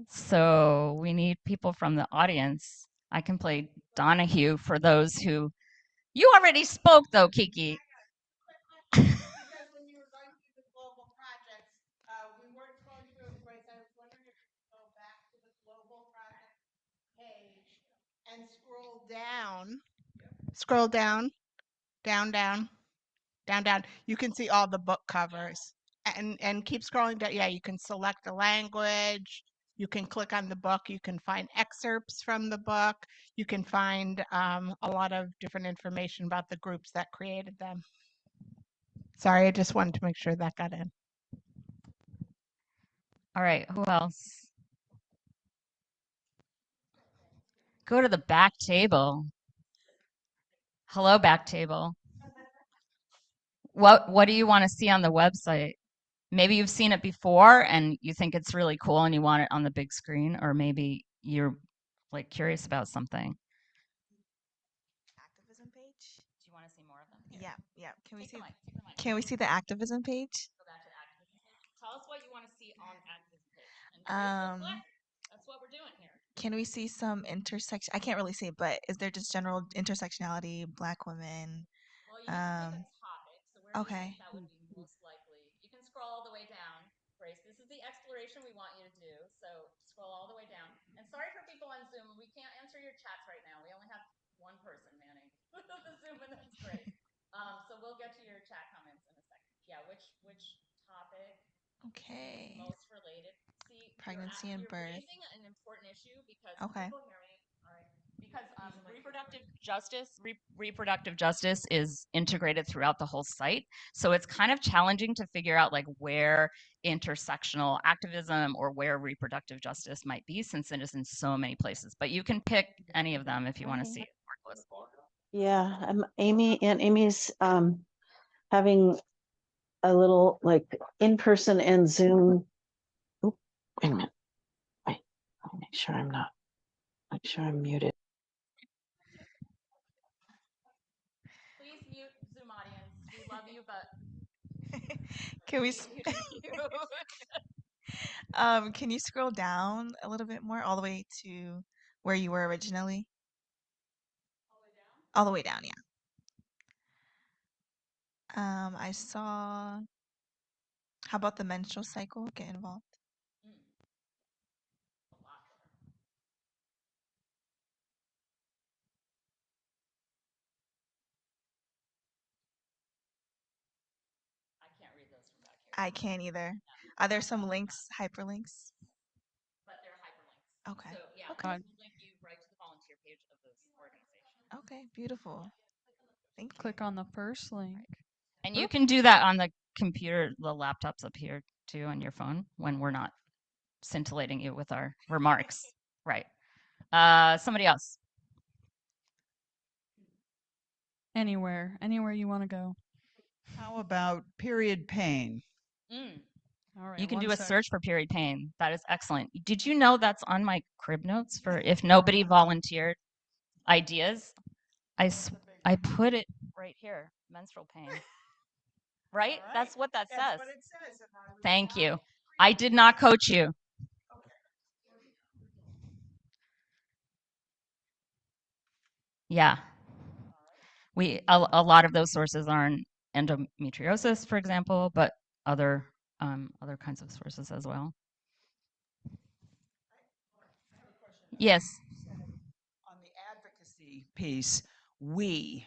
Speaker 6: So we need people from the audience. I can play Donahue for those who, you already spoke though, Kiki.
Speaker 5: Because when you were going through the global projects, we weren't going through it, Grace. I was wondering if you could go back to the global project page and scroll down. Scroll down, down, down, down, down. You can see all the book covers. And keep scrolling down. Yeah, you can select the language. You can click on the book. You can find excerpts from the book. You can find a lot of different information about the groups that created them. Sorry, I just wanted to make sure that got in.
Speaker 6: All right, who else? Go to the back table. Hello, back table. What do you want to see on the website? Maybe you've seen it before and you think it's really cool and you want it on the big screen, or maybe you're like curious about something.
Speaker 7: Activism page.
Speaker 6: Do you want to see more of them?
Speaker 7: Yeah, yeah. Can we
Speaker 6: Take
Speaker 7: see?
Speaker 6: the mic, take the mic.
Speaker 7: Can we see the activism page?
Speaker 6: Go back to the activism page. Tell us what you want to see on activism page. And Grace, look, that's what we're doing here.
Speaker 7: Can we see some intersection? I can't really see, but is there just general intersectionality, Black women?
Speaker 6: Well, you can pick a topic. So where do you
Speaker 7: Okay.
Speaker 6: think that would be most likely? You can scroll all the way down, Grace. This is the exploration we want you to do. So scroll all the way down. And sorry for people on Zoom. We can't answer your chats right now. We only have one person manning the Zoom, and that's great. So we'll get to your chat comments in a second. Yeah, which topic
Speaker 7: Okay.
Speaker 6: is most related? See,
Speaker 7: Pregnancy and birth.
Speaker 6: You're raising an important issue because
Speaker 7: Okay.
Speaker 6: people hear me. All right. Because reproductive justice is integrated throughout the whole site. So it's kind of challenging to figure out like where intersectional activism or where reproductive justice might be, since it is in so many places. But you can pick any of them if you want to see it. Marcos.
Speaker 8: Yeah, Amy, and Amy's having a little like in-person and Zoom. Oop, wait a minute. Wait, let me make sure I'm muted.
Speaker 6: Please mute Zoom audience. We love you, but
Speaker 7: Can we?
Speaker 6: you.
Speaker 7: Can you scroll down a little bit more, all the way to where you were originally? All the way down, yeah. I saw. How about the menstrual cycle? Get involved.
Speaker 6: I can't read those from back here.
Speaker 7: I can't either. Are there some links, hyperlinks?
Speaker 6: But they're hyperlinks.
Speaker 7: Okay.
Speaker 6: So yeah,
Speaker 7: Okay.
Speaker 6: this will link you right to the volunteer page of this organization.
Speaker 7: Okay, beautiful. Thank you.
Speaker 3: Click on the first link.
Speaker 6: And you can do that on the computer, the laptops up here too, on your phone when we're not scintillating you with our remarks. Right. Somebody else.
Speaker 3: Anywhere you want to go.
Speaker 9: How about period pain?
Speaker 3: All right.
Speaker 6: You can
Speaker 3: one
Speaker 6: do a
Speaker 3: sec.
Speaker 6: search for period pain. That is excellent. Did you know that's on my crib notes for if nobody volunteered ideas? I put it right here, menstrual pain. Right? That's what that
Speaker 9: That's
Speaker 6: says.
Speaker 9: what it says. And I was
Speaker 6: Thank you.
Speaker 9: like,
Speaker 6: I did not coach you. Yeah. A lot of those sources are in endometriosis, for example, but other kinds of sources as well. Yes.
Speaker 9: on the advocacy piece, we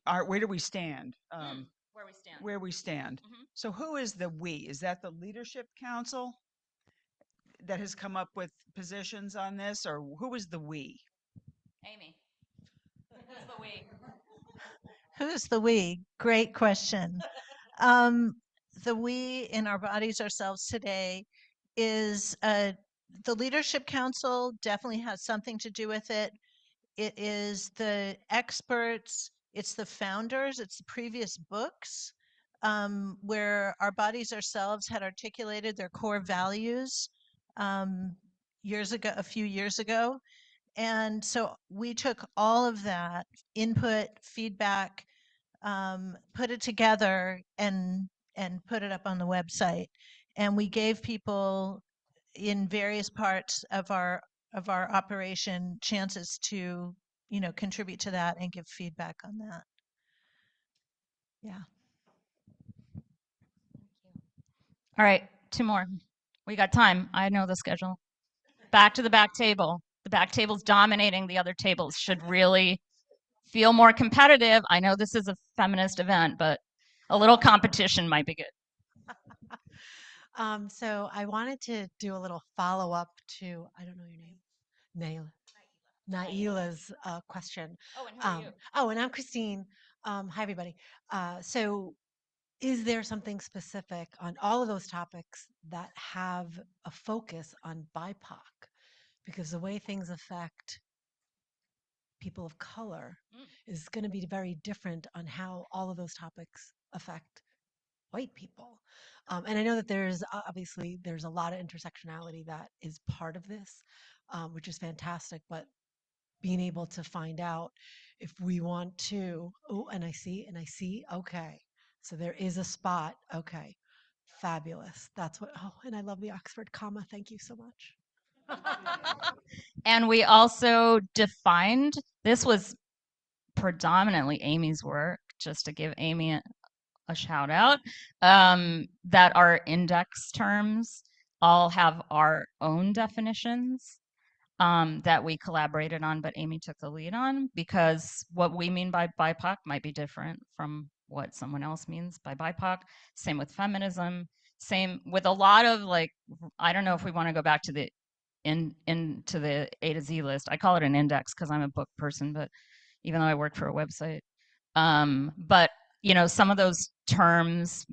Speaker 9: are, where do we stand?
Speaker 6: Where we stand.
Speaker 9: Where we stand.
Speaker 6: Mhm.
Speaker 9: So who is the we? Is that the leadership council that has come up with positions on this, or who is the we?
Speaker 6: Amy. Who's the we?
Speaker 1: Who's the we? Great question. The we in Our Bodies, Ourselves Today is the Leadership Council definitely has something to do with it. It is the experts, it's the founders, it's the previous books where Our Bodies, Ourselves had articulated their core values a few years ago. And so we took all of that input, feedback, put it together and put it up on the website. And we gave people in various parts of our operation chances to, contribute to that and give feedback on that. Yeah.
Speaker 6: All right, 2 more. We got time. I know the schedule. Back to the back table. The back table's dominating the other tables. Should really feel more competitive. I know this is a feminist event, but a little competition might be good.
Speaker 10: So I wanted to do a little follow up to, I don't know your name, Naila's question.
Speaker 6: Oh, and who are you?
Speaker 10: Oh, and I'm Christine. Hi, everybody. So is there something specific on all of those topics that have a focus on BIPOC? Because the way things affect people of color is going to be very different on how all of those topics affect white people. And I know that there's obviously there's a lot of intersectionality that is part of this, which is fantastic, but being able to find out if we want to, oh, and I see, okay. So there is a spot. Okay. Fabulous. That's what, oh, and I love the Oxford comma. Thank you so much.
Speaker 6: And we also defined, this was predominantly Amy's work, just to give Amy a shout out, that our index terms all have our own definitions that we collaborated on, but Amy took the lead on, because what we mean by BIPOC might be different from what someone else means by BIPOC. Same with feminism, same with a lot of like, I don't know if we want to go back to the into the A to Z list. I call it an index because I'm a book person, but even though I work for a website. But you know, some of those terms,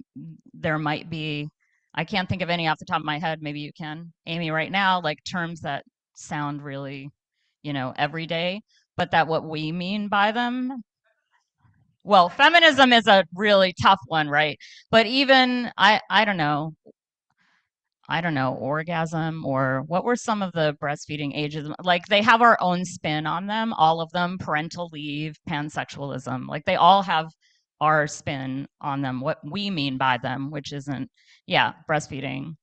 Speaker 6: there might be, I can't think of any off the top of my head. Maybe you can, Amy, right now, like terms that sound really, you know, everyday, but that what we mean by them. Well, feminism is a really tough one, right? But even I don't know, orgasm, or what were some of the breastfeeding ages? Like they have our own spin on them, all of them, parental leave, pansexualism, like they all have our spin on them, what we mean by them, which isn't, yeah, breastfeeding.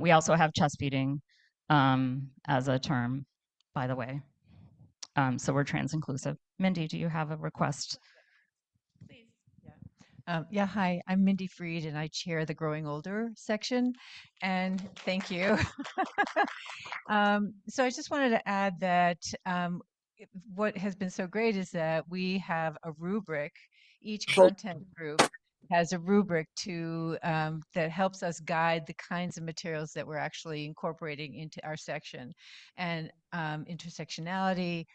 Speaker 6: We also have chest feeding as a term, by the way. So we're trans inclusive. Mindy, do you have a request?
Speaker 11: Yeah, hi, I'm Mindy Freed and I chair the Growing Older section. And thank you. So I just wanted to add that what has been so great is that we have a rubric. Each content group has a rubric to that helps us guide the kinds of materials that we're actually incorporating into our section. And intersectionality,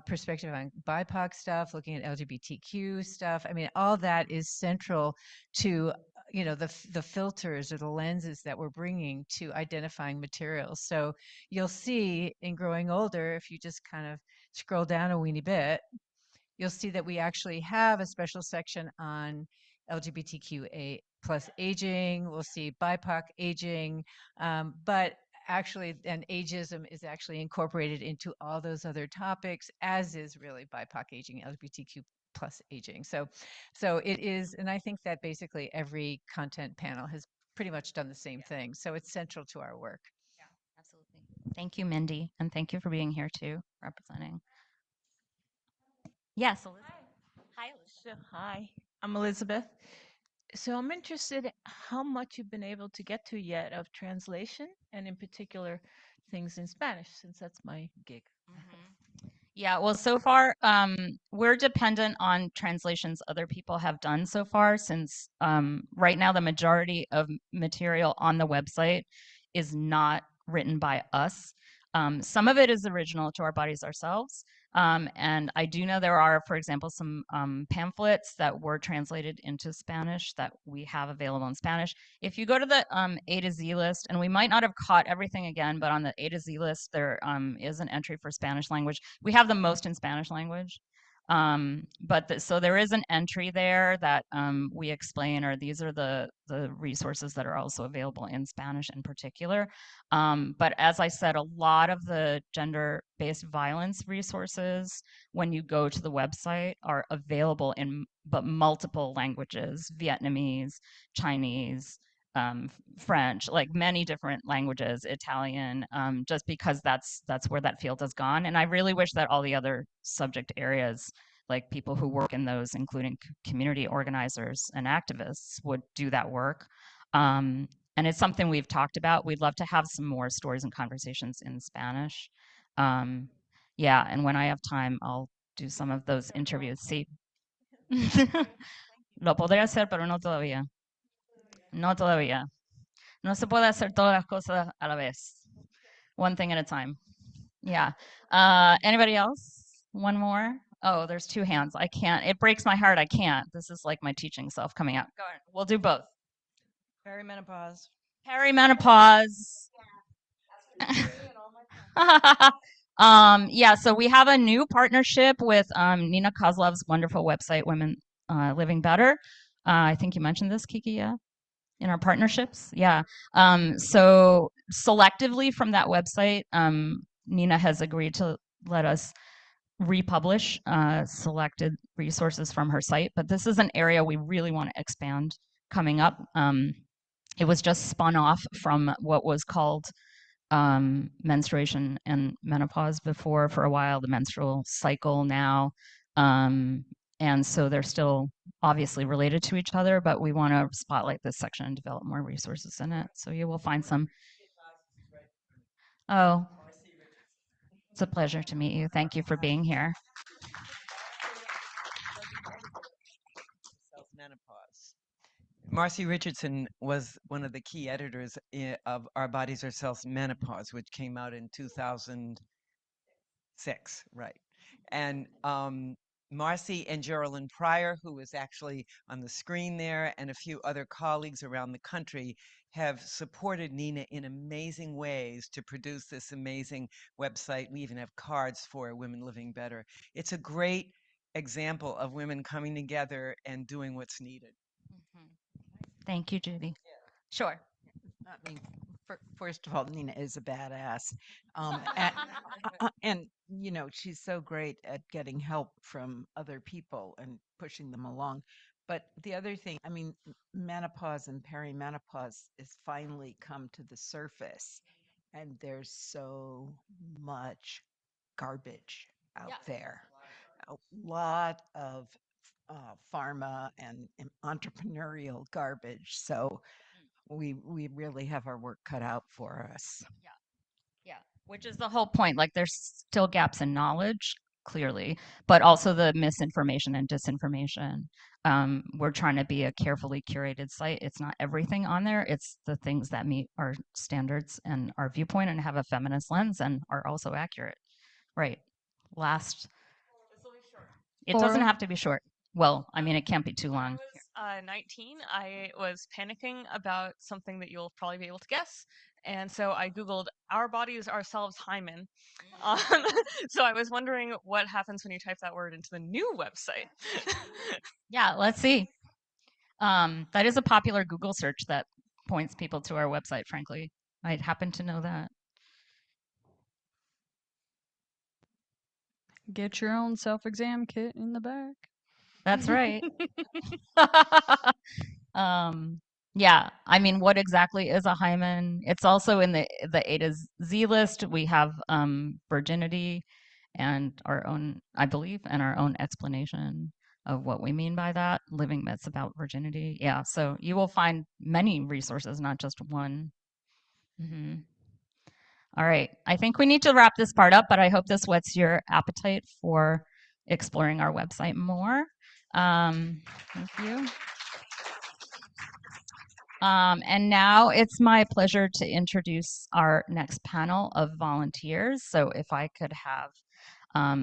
Speaker 11: perspective on BIPOC stuff, looking at LGBTQ stuff. I mean, all that is central to you know the filters or the lenses that we're bringing to identifying materials. So you'll see in Growing Older, if you just kind of scroll down a weeny bit, you'll see that we actually have a special section on LGBTQA plus aging. We'll see BIPOC aging, but actually, and ageism is actually incorporated into all those other topics, as is really BIPOC aging, LGBTQ plus aging. So it is, and I think that basically every content panel has pretty much done the same thing. So it's central to our work.
Speaker 6: Yeah, absolutely. Thank you, Mindy, and thank you for being here too, representing. Yes, Elizabeth.
Speaker 12: Hi, hi, I'm Elizabeth. So I'm interested in how much you've been able to get to yet of translation, and in particular things in Spanish, since that's my gig.
Speaker 6: Yeah, well, so far, we're dependent on translations other people have done so far, since right now the majority of material on the website is not written by us. Some of it is original to Our Bodies Ourselves. And I do know there are, for example, some pamphlets that were translated into Spanish that we have available in Spanish. If you go to the A to Z list, and we might not have caught everything again, but on the A to Z list, there is an entry for Spanish language. We have the most in Spanish language. So there is an entry there that we explain, or these are the resources that are also available in Spanish in particular. But as I said, a lot of the gender-based violence resources, when you go to the website, are available in multiple languages: Vietnamese, Chinese, French, like many different languages, Italian, just because that's where that field has gone. And I really wish that all the other subject areas, like people who work in those, including community organizers and activists, would do that work. And it's something we've talked about. We'd love to have some more stories and conversations in Spanish. Yeah, and when I have time, I'll do some of those interviews. Sí. Lo podría hacer, pero no todavía. No todavía. No se puede hacer todas las cosas a la vez. One thing at a time. Yeah. Anybody else? One more? Oh, there's two hands. I can't. It breaks my heart. I can't. This is like my teaching self coming out. Go ahead. We'll do both.
Speaker 13: Perimenopause.
Speaker 6: Perimenopause. Yeah, so we have a new partnership with Nina Kozlov's wonderful website, Women Living Better. I think you mentioned this, Kiki, yeah? In our partnerships, yeah. So selectively from that website, Nina has agreed to let us republish selected resources from her site, but this is an area we really want to expand coming up. It was just spun off from what was called menstruation and menopause before for a while, the menstrual cycle now. And so they're still obviously related to each other, but we want to spotlight this section and develop more resources in it. So you will find some. Oh, it's a pleasure to meet you. Thank you for being here.
Speaker 13: Menopause.
Speaker 14: Marcy Richardson was one of the key editors of Our Bodies, Ourselves, Menopause, which came out in 2006, right? And Marcy and Geraldine Pryor, who is actually on the screen there, and a few other colleagues around the country have supported Nina in amazing ways to produce this amazing website. We even have cards for Women Living Better. It's a great example of women coming together and doing what's needed.
Speaker 6: Thank you, Judy. Sure.
Speaker 15: I mean, first of all, Nina is a badass. And, you know, she's so great at getting help from other people and pushing them along. But the other thing, I mean, menopause and perimenopause is finally come to the surface. And there's so much garbage out there. A lot of pharma and entrepreneurial garbage. So we really have our work cut out for us.
Speaker 6: Yeah, which is the whole point. Like there's still gaps in knowledge, clearly, but also the misinformation and disinformation. We're trying to be a carefully curated site. It's not everything on there. It's the things that meet our standards and our viewpoint and have a feminist lens and are also accurate. Right. Last. It doesn't have to be short. Well, I mean, it can't be too long.
Speaker 16: 19, I was panicking about something that you'll probably be able to guess. And so I Googled Our Bodies, Ourselves, Hymen. So I was wondering what happens when you type that word into the new website.
Speaker 6: Yeah, let's see. That is a popular Google search that points people to our website, frankly. I happen to know that.
Speaker 3: Get your own self-exam kit in the back.
Speaker 6: That's right. Yeah, I mean, what exactly is a hymen? It's also in the A to Z list. We have virginity and our own, I believe, and our own explanation of what we mean by that, living myths about virginity. Yeah, so you will find many resources, not just one. All right, I think we need to wrap this part up, but I hope this whets your appetite for exploring our website more. Thank you. And now it's my pleasure to introduce our next panel of volunteers. So if I could have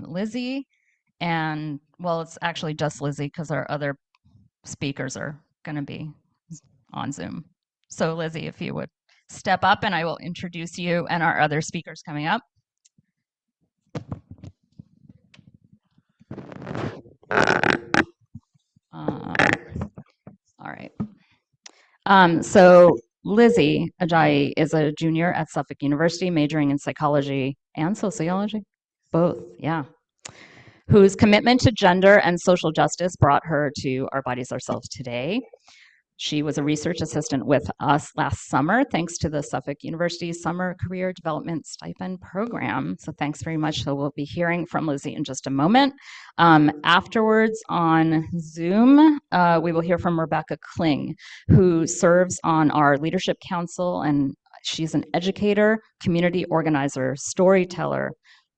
Speaker 6: Lizzie and, well, it's actually just Lizzie because our other speakers are going to be on Zoom. So Lizzie, if you would step up and I will introduce you and our other speakers coming up. All right. So Lizzie Ajayi is a junior at Suffolk University, majoring in psychology and sociology, both, yeah, whose commitment to gender and social justice brought her to Our Bodies, Ourselves today. She was a research assistant with us last summer, thanks to the Suffolk University Summer Career Development Stipend Program. So thanks very much. So we'll be hearing from Lizzie in just a moment. Afterwards on Zoom, we will hear from Rebecca Kling, who serves on our Leadership Council, and she's an educator, community organizer, storyteller,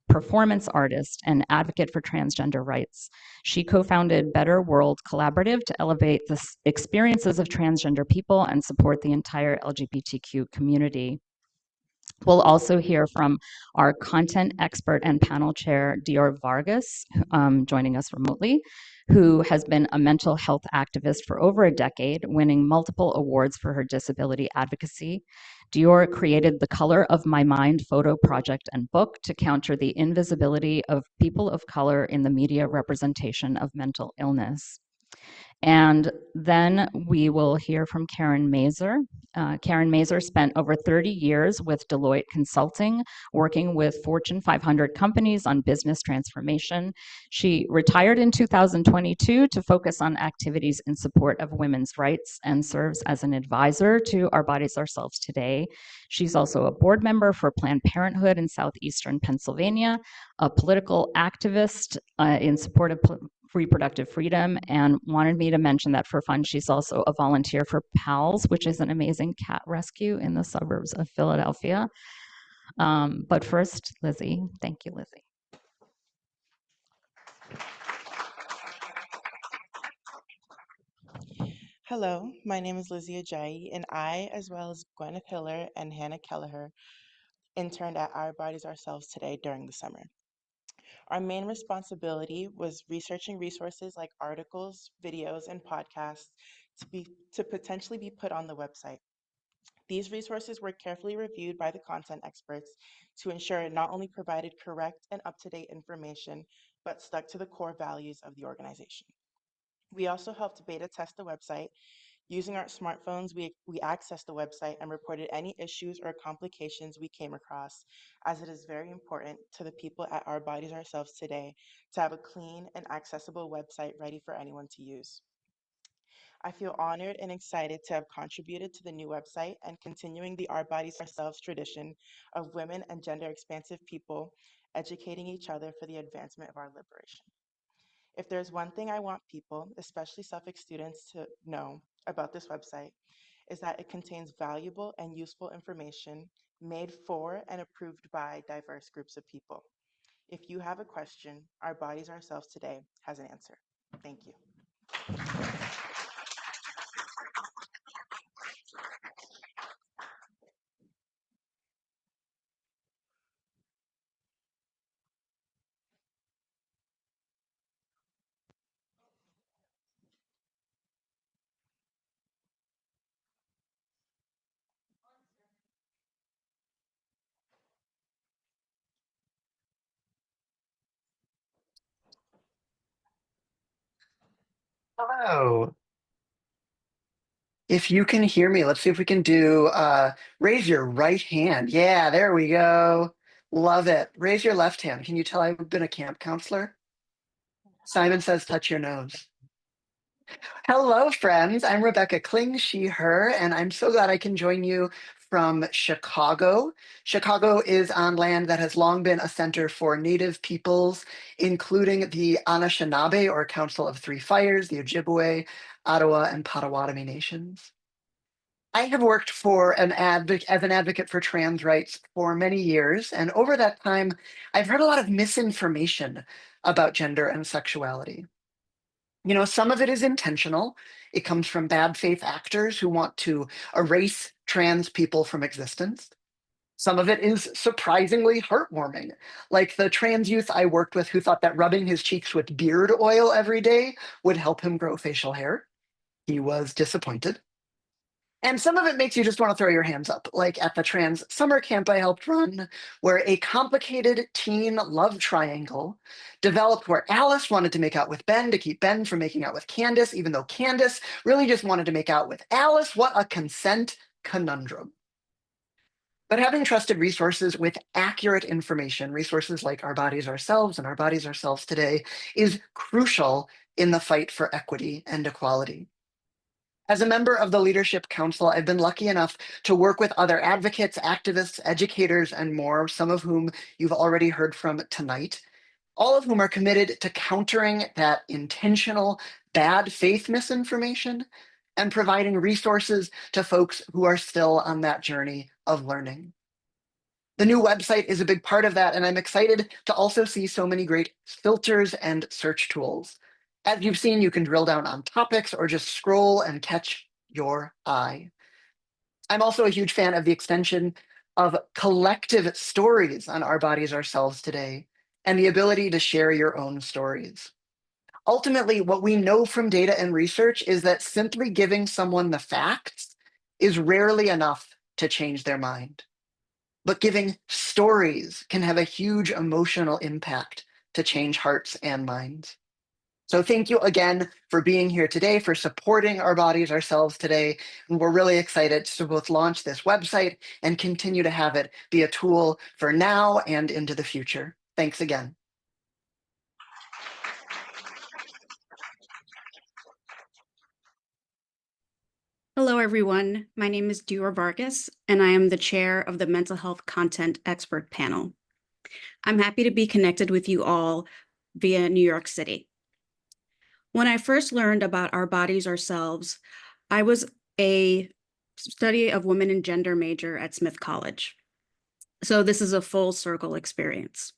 Speaker 6: performance artist, and advocate for transgender rights. She co-founded Better World Collaborative to elevate the experiences of transgender people and support the entire LGBTQ community. We'll also hear from our content expert and panel chair, Dior Vargas, joining us remotely, who has been a mental health activist for over a decade, winning multiple awards for her disability advocacy. Dior created the Color of My Mind photo project and book to counter the invisibility of people of color in the media representation of mental illness. And then we will hear from Karen Mazur. Karen Mazur spent over 30 years with Deloitte Consulting, working with Fortune 500 companies on business transformation. She retired in 2022 to focus on activities in support of women's rights and serves as an advisor to Our Bodies, Ourselves today. She's also a board member for Planned Parenthood in Southeastern Pennsylvania, a political activist in support of reproductive freedom, and wanted me to mention that for fun, she's also a volunteer for PALS, which is an amazing cat rescue in the suburbs of Philadelphia. But first, Lizzie. Thank you, Lizzie.
Speaker 17: Hello, my name is Lizzie Ajayi, and I, as well as Gwyneth Hiller and Hannah Kelleher, interned at Our Bodies Ourselves Today during the summer. Our main responsibility was researching resources like articles, videos, and podcasts to potentially be put on the website. These resources were carefully reviewed by the content experts to ensure it not only provided correct and up-to-date information, but stuck to the core values of the organization. We also helped beta test the website. Using our smartphones, we accessed the website and reported any issues or complications we came across, as it is very important to the people at Our Bodies Ourselves Today to have a clean and accessible website ready for anyone to use. I feel honored and excited to have contributed to the new website and continuing the Our Bodies Ourselves tradition of women and gender expansive people educating each other for the advancement of our liberation. If there's one thing I want people, especially Suffolk students, to know about this website, is that it contains valuable and useful information made for and approved by diverse groups of people. If you have a question, Our Bodies Ourselves Today has an answer. Thank you.
Speaker 18: Hello. If you can hear me, let's see if we can do raise your right hand. Yeah, there we go. Love it. Raise your left hand. Can you tell I've been a camp counselor? Simon says touch your nose. Hello, friends. I'm Rebecca Kling, she, her, and I'm so glad I can join you from Chicago. Chicago is on land that has long been a center for Native peoples, including the Anishinaabe, or Council of Three Fires, the Ojibwe, Ottawa, and Potawatomi nations. I have worked as an advocate for trans rights for many years, and over that time, I've heard a lot of misinformation about gender and sexuality. You know, some of it is intentional. It comes from bad faith actors who want to erase trans people from existence. Some of it is surprisingly heartwarming, like the trans youth I worked with who thought that rubbing his cheeks with beard oil every day would help him grow facial hair. He was disappointed. And some of it makes you just want to throw your hands up, like at the trans summer camp I helped run, where a complicated teen love triangle developed where Alice wanted to make out with Ben to keep Ben from making out with Candace, even though Candace really just wanted to make out with Alice. What a consent conundrum. But having trusted resources with accurate information, resources like Our Bodies Ourselves and Our Bodies Ourselves Today, is crucial in the fight for equity and equality. As a member of the Leadership Council, I've been lucky enough to work with other advocates, activists, educators, and more, some of whom you've already heard from tonight, all of whom are committed to countering that intentional bad faith misinformation and providing resources to folks who are still on that journey of learning. The new website is a big part of that, and I'm excited to also see so many great filters and search tools. As you've seen, you can drill down on topics or just scroll and catch your eye. I'm also a huge fan of the extension of collective stories on Our Bodies Ourselves Today and the ability to share your own stories. Ultimately, what we know from data and research is that simply giving someone the facts is rarely enough to change their mind. But giving stories can have a huge emotional impact to change hearts and minds. So thank you again for being here today, for supporting Our Bodies Ourselves Today. And we're really excited to both launch this website and continue to have it be a tool for now and into the future. Thanks again.
Speaker 19: Hello, everyone. My name is Dura Vargas, and I am the chair of the Mental Health Content Expert Panel. I'm happy to be connected with you all via New York City. When I first learned about Our Bodies Ourselves, I was a study of women and gender major at Smith College. So this is a full circle experience.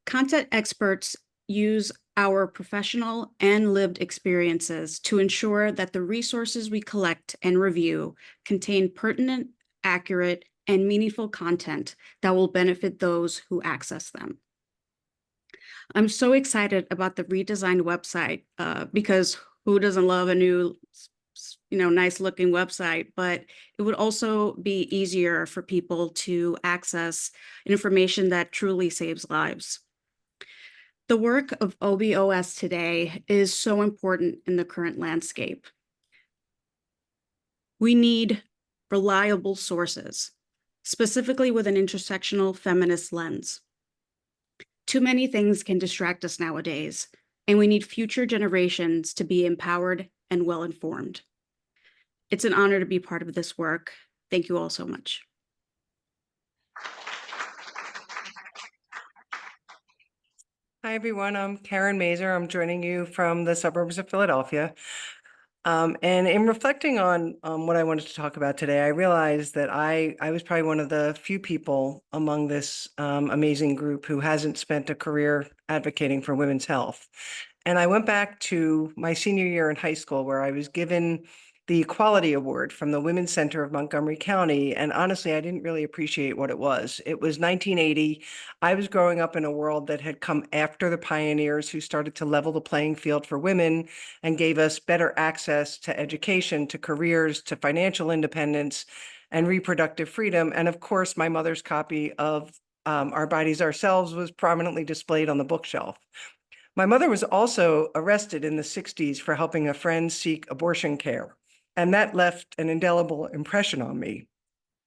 Speaker 19: Content experts use our professional and lived experiences to ensure that the resources we collect and review contain pertinent, accurate, and meaningful content that will benefit those who access them. I'm so excited about the redesigned website because who doesn't love a new, nice looking website, but it would also be easier for people to access information that truly saves lives. The work of OBOS today is so important in the current landscape. We need reliable sources, specifically with an intersectional feminist lens. Too many things can distract us nowadays, and we need future generations to be empowered and well-informed. It's an honor to be part of this work. Thank you all so much.
Speaker 20: Hi, everyone. I'm Karen Mazer. I'm joining you from the suburbs of Philadelphia. And in reflecting on what I wanted to talk about today, I realized that I was probably one of the few people among this amazing group who hasn't spent a career advocating for women's health. And I went back to my senior year in high school where I was given the Equality Award from the Women's Center of Montgomery County. And honestly, I didn't really appreciate what it was. It was 1980. I was growing up in a world that had come after the pioneers who started to level the playing field for women and gave us better access to education, to careers, to financial independence, and reproductive freedom. And of course, my mother's copy of Our Bodies, Ourselves was prominently displayed on the bookshelf. My mother was also arrested in the 60s for helping a friend seek abortion care. And that left an indelible impression on me.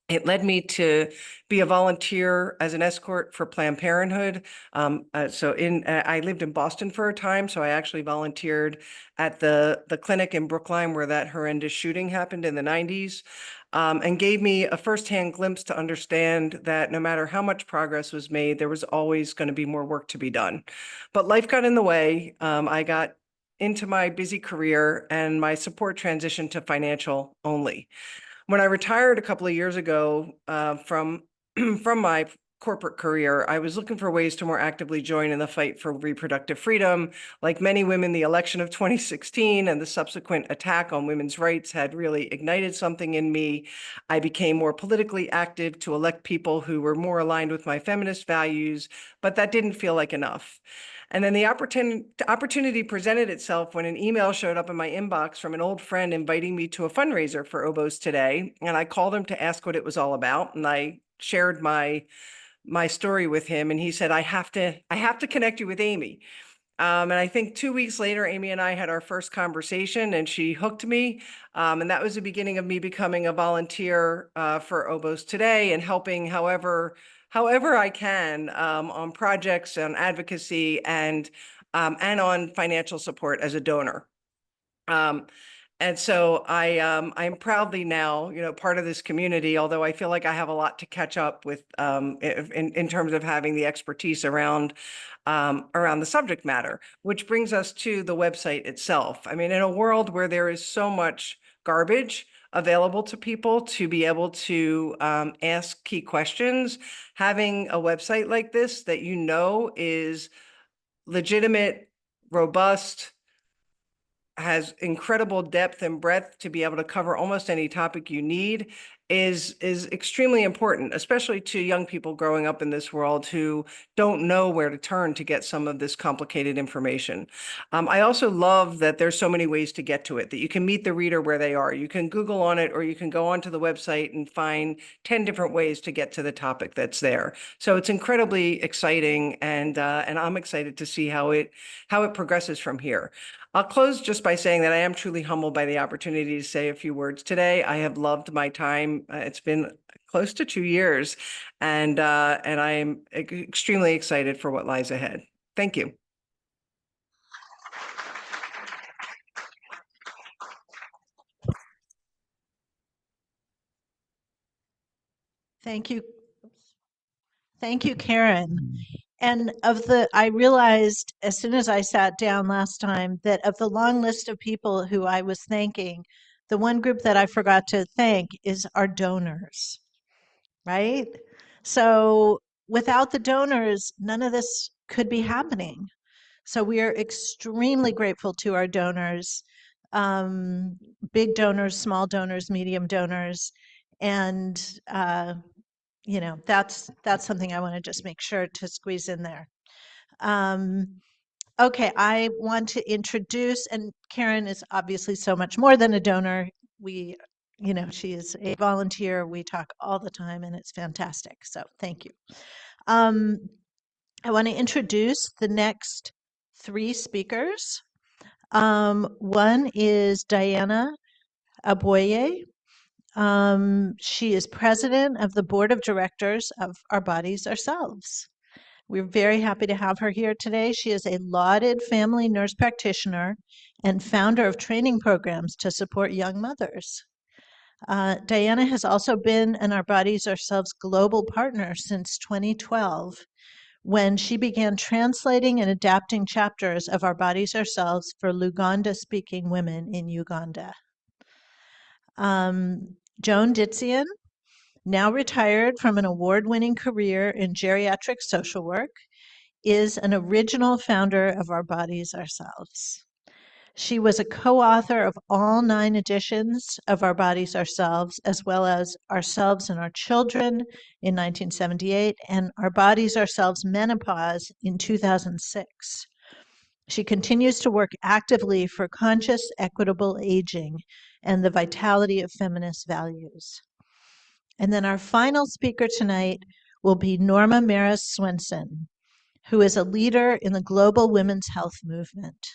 Speaker 20: It led me to be a volunteer as an escort for Planned Parenthood. I lived in Boston for a time, so I actually volunteered at the clinic in Brookline where that horrendous shooting happened in the 90s, and gave me a firsthand glimpse to understand that no matter how much progress was made, there was always going to be more work to be done. But life got in the way. I got into my busy career and my support transitioned to financial only. When I retired a couple of years ago from my corporate career, I was looking for ways to more actively join in the fight for reproductive freedom. Like many women, the election of 2016 and the subsequent attack on women's rights had really ignited something in me. I became more politically active to elect people who were more aligned with my feminist values, but that didn't feel like enough. And then the opportunity presented itself when an email showed up in my inbox from an old friend inviting me to a fundraiser for OBOS Today. And I called him to ask what it was all about. And I shared my story with him. And he said, I have to connect you with Amy. And I think 2 weeks later, Amy and I had our first conversation and she hooked me. And that was the beginning of me becoming a volunteer for OBOS Today and helping however I can on projects, on advocacy, and on financial support as a donor. And so I'm proudly now, part of this community, although I feel like I have a lot to catch up with in terms of having the expertise around the subject matter, which brings us to the website itself. I mean, in a world where there is so much garbage available to people to be able to ask key questions, having a website like this that is legitimate, robust, has incredible depth and breadth to be able to cover almost any topic you need is extremely important, especially to young people growing up in this world who don't know where to turn to get some of this complicated information. I also love that there's so many ways to get to it, that you can meet the reader where they are. You can Google on it, or you can go onto the website and find 10 different ways to get to the topic that's there. So it's incredibly exciting, and I'm excited to see how it progresses from here. I'll close just by saying that I am truly humbled by the opportunity to say a few words today. I have loved my time. It's been close to 2 years, and I am extremely excited for what lies ahead. Thank you.
Speaker 1: Thank you. Thank you, Karen. And I realized as soon as I sat down last time that of the long list of people who I was thanking, the one group that I forgot to thank is our donors, right? So without the donors, none of this could be happening. So we are extremely grateful to our donors, big donors, small donors, medium donors, and that's something I want to just make sure to squeeze in there. Okay, I want to introduce, and Karen is obviously so much more than a donor. She is a volunteer. We talk all the time, and it's fantastic. So thank you. I want to introduce the next 3 speakers. One is Diana Aboye. She is president of the board of directors of Our Bodies, Ourselves. We're very happy to have her here today. She is a lauded family nurse practitioner and founder of training programs to support young mothers. Diana has also been an Our Bodies, Ourselves global partner since 2012, when she began translating and adapting chapters of Our Bodies, Ourselves for Luganda-speaking women in Uganda. Joan Ditzian, now retired from an award-winning career in geriatric social work, is an original founder of Our Bodies, Ourselves. She was a co-author of all 9 editions of Our Bodies, Ourselves, as well as Ourselves and Our Children in 1978 and Our Bodies, Ourselves Menopause in 2006. She continues to work actively for conscious, equitable aging and the vitality of feminist values. And then our final speaker tonight will be Norma Maris Swenson, who is a leader in the global women's health movement.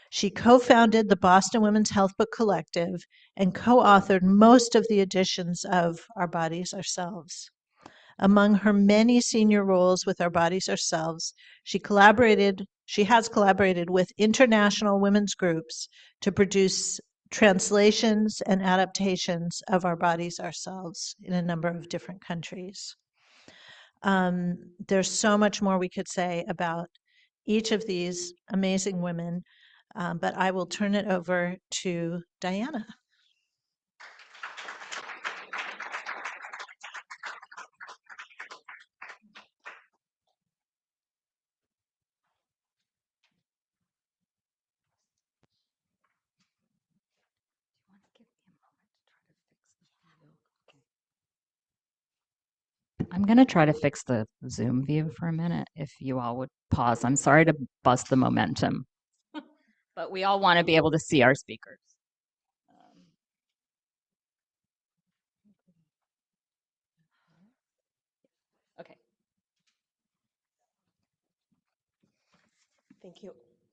Speaker 1: She co-founded the Boston Women's Health Book Collective and co-authored most of the editions of Our Bodies, Ourselves. Among her many senior roles with Our Bodies, Ourselves, she has collaborated with international women's groups to produce translations and adaptations of Our Bodies, Ourselves in a number of different countries. There's so much more we could say about each of these amazing women, but I will turn it over to Diana.
Speaker 6: I'm going to try to fix the Zoom view for a minute, if you all would pause. I'm sorry to bust the momentum, but we all want to be able to see our speakers. Okay.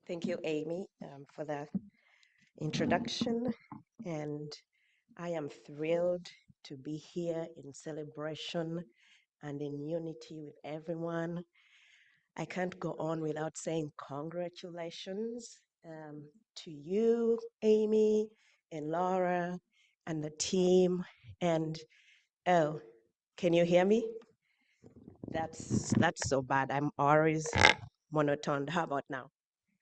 Speaker 21: Thank you, Amy, for the introduction. And I am thrilled to be here in celebration and in unity with everyone. I can't go on without saying congratulations to you, Amy, and Laura, and the team. And oh, can you hear me? That's so bad. I'm always monotone. How about now?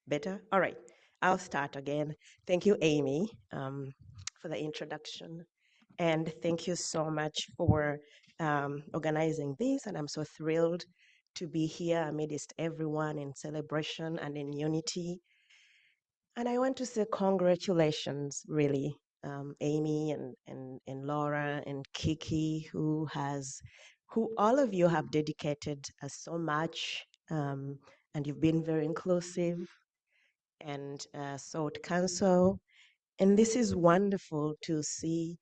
Speaker 21: Better? All right. I'll start again. Thank you, Amy, for the introduction. And thank you so much for organizing this. And I'm so thrilled to be here amidst everyone in celebration and in unity. And I want to say congratulations, really, Amy and Laura and Kiki, who all of you have dedicated so much, and you've been very inclusive and sought counsel. And this is wonderful to see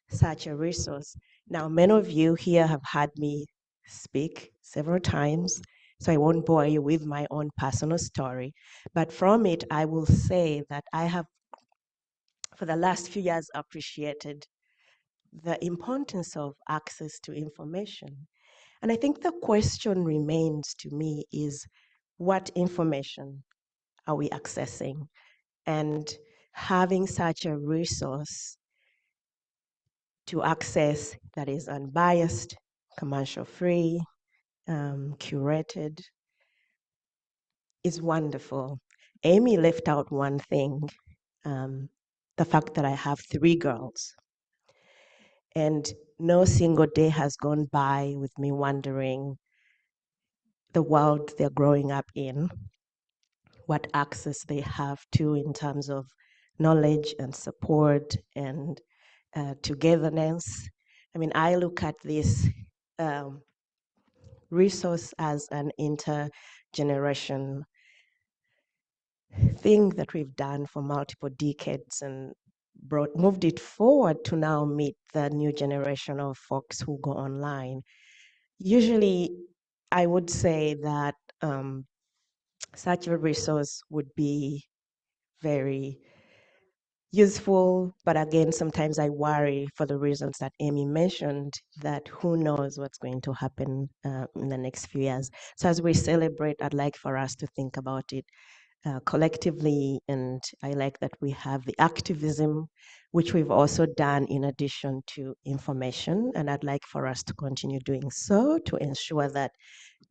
Speaker 21: such a resource. Now, many of you here have had me speak several times, so I won't bore you with my own personal story. But from it, I will say that I have, for the last few years, appreciated the importance of access to information. And I think the question remains to me is, what information are we accessing? And having such a resource to access that is unbiased, commercial free, curated, is wonderful. Amy left out one thing, the fact that I have 3 girls. And no single day has gone by with me wondering the world they're growing up in, what access they have to in terms of knowledge and support and togetherness. I mean, I look at this resource as an intergeneration thing that we've done for multiple decades and moved it forward to now meet the new generation of folks who go online. Usually, I would say that such a resource would be very useful, but again, sometimes I worry for the reasons that Amy mentioned, that who knows what's going to happen in the next few years. So as we celebrate, I'd like for us to think about it collectively, and I like that we have the activism, which we've also done in addition to information, and I'd like for us to continue doing so to ensure that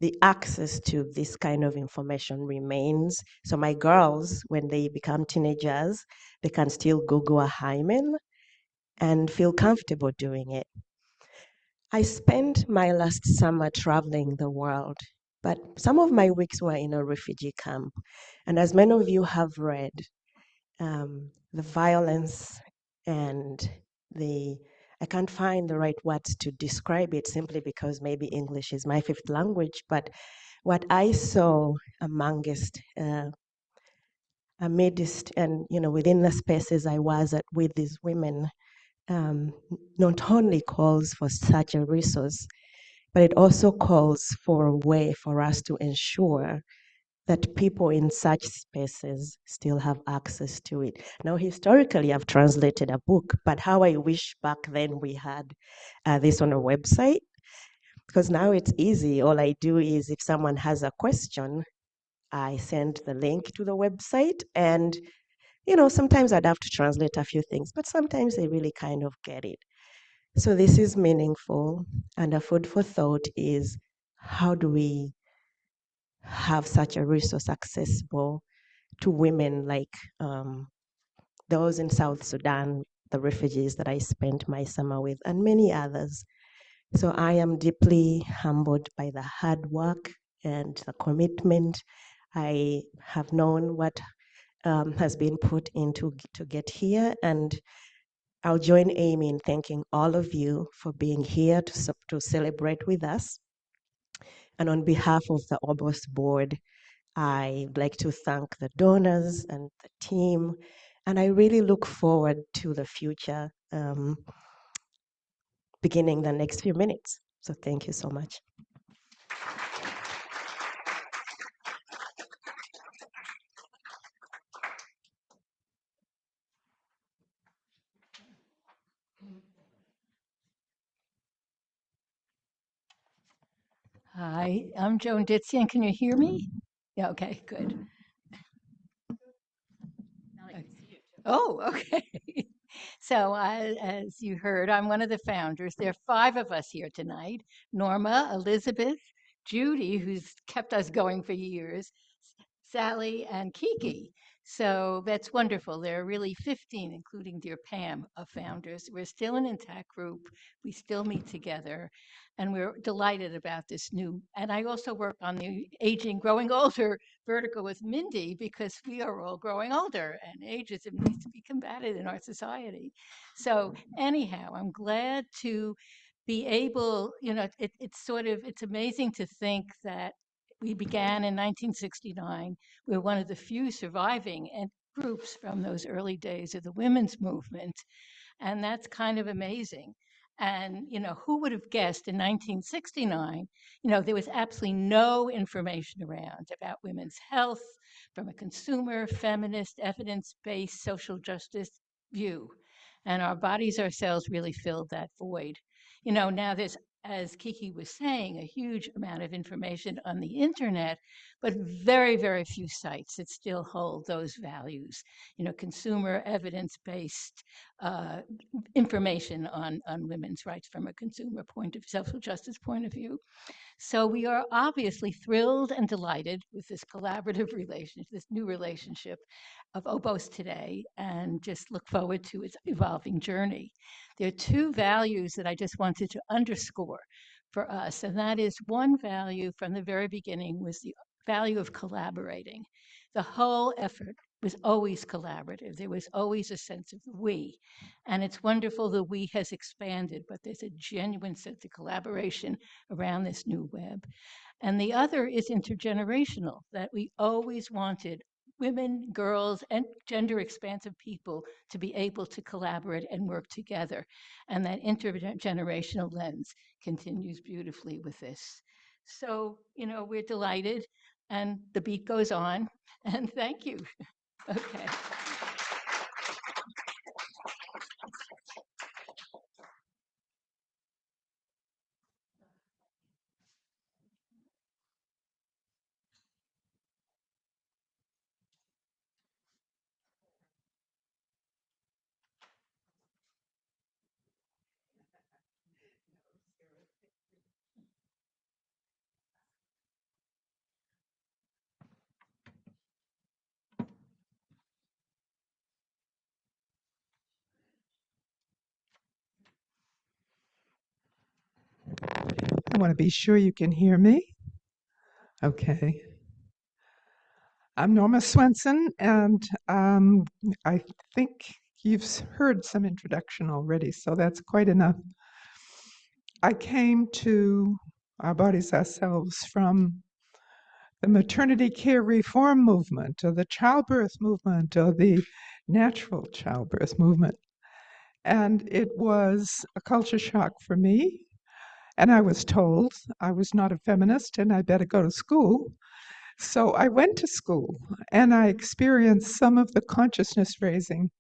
Speaker 21: the access to this kind of information remains. So my girls, when they become teenagers, they can still Google a hymen and feel comfortable doing it. I spent my last summer traveling the world, but some of my weeks were in a refugee camp. And as many of you have read, the violence and I can't find the right words to describe it simply because maybe English is my fifth language, but what I saw amidst and within the spaces I was at with these women, not only calls for such a resource, but it also calls for a way for us to ensure that people in such spaces still have access to it. Now, historically, I've translated a book, but how I wish back then we had this on a website, because now it's easy. All I do is if someone has a question, I send the link to the website, and sometimes I'd have to translate a few things, but sometimes they really kind of get it. So this is meaningful, and a food for thought is, how do we have such a resource accessible to women like those in South Sudan, the refugees that I spent my summer with, and many others. So I am deeply humbled by the hard work and the commitment. I have known what has been put into to get here, and I'll join Amy in thanking all of you for being here to celebrate with us. And on behalf of the OBOS board, I'd like to thank the donors and the team, and I really look forward to the future beginning the next few minutes. So thank you so much.
Speaker 2: Hi, I'm Joan Ditzian. Can you hear me? Yeah, okay, good. Oh, okay. So, as you heard, I'm one of the founders. There are 5 of us here tonight: Norma, Elizabeth, Judy, who's kept us going for years, Sally, and Kiki. So that's wonderful. There are really 15, including dear Pam, of founders. We're still an intact group. We still meet together, and we're delighted about this new. And I also work on the aging, growing older vertical with Mindy, because we are all growing older, and ageism needs to be combated in our society. So anyhow, I'm glad to be able, it's amazing to think that we began in 1969. We're one of the few surviving groups from those early days of the women's movement. And that's kind of amazing. And, who would have guessed in 1969, there was absolutely no information around about women's health from a consumer, feminist, evidence-based social justice view. And Our Bodies, Ourselves really filled that void. Now there's, as Kiki was saying, a huge amount of information on the internet, but very, very few sites that still hold those values, consumer evidence-based information on women's rights from a consumer point of social justice point of view. So we are obviously thrilled and delighted with this collaborative relationship, this new relationship of OBOS today, and just look forward to its evolving journey. There are 2 values that I just wanted to underscore for us, and that is, one value from the very beginning was the value of collaborating. The whole effort was always collaborative. There was always a sense of we. And it's wonderful the we has expanded, but there's a genuine sense of collaboration around this new web. And the other is intergenerational, that we always wanted women, girls, and gender expansive people to be able to collaborate and work together. And that intergenerational lens continues beautifully with this. So, we're delighted, and the beat goes on, and thank you. Okay.
Speaker 4: I want to be sure you can hear me. Okay. I'm Norma Swenson, and I think you've heard some introduction already, so that's quite enough. I came to Our Bodies Ourselves from the maternity care reform movement, or the childbirth movement, or the natural childbirth movement. And it was a culture shock for me. And I was told I was not a feminist and I better go to school. So I went to school and I experienced some of the consciousness raising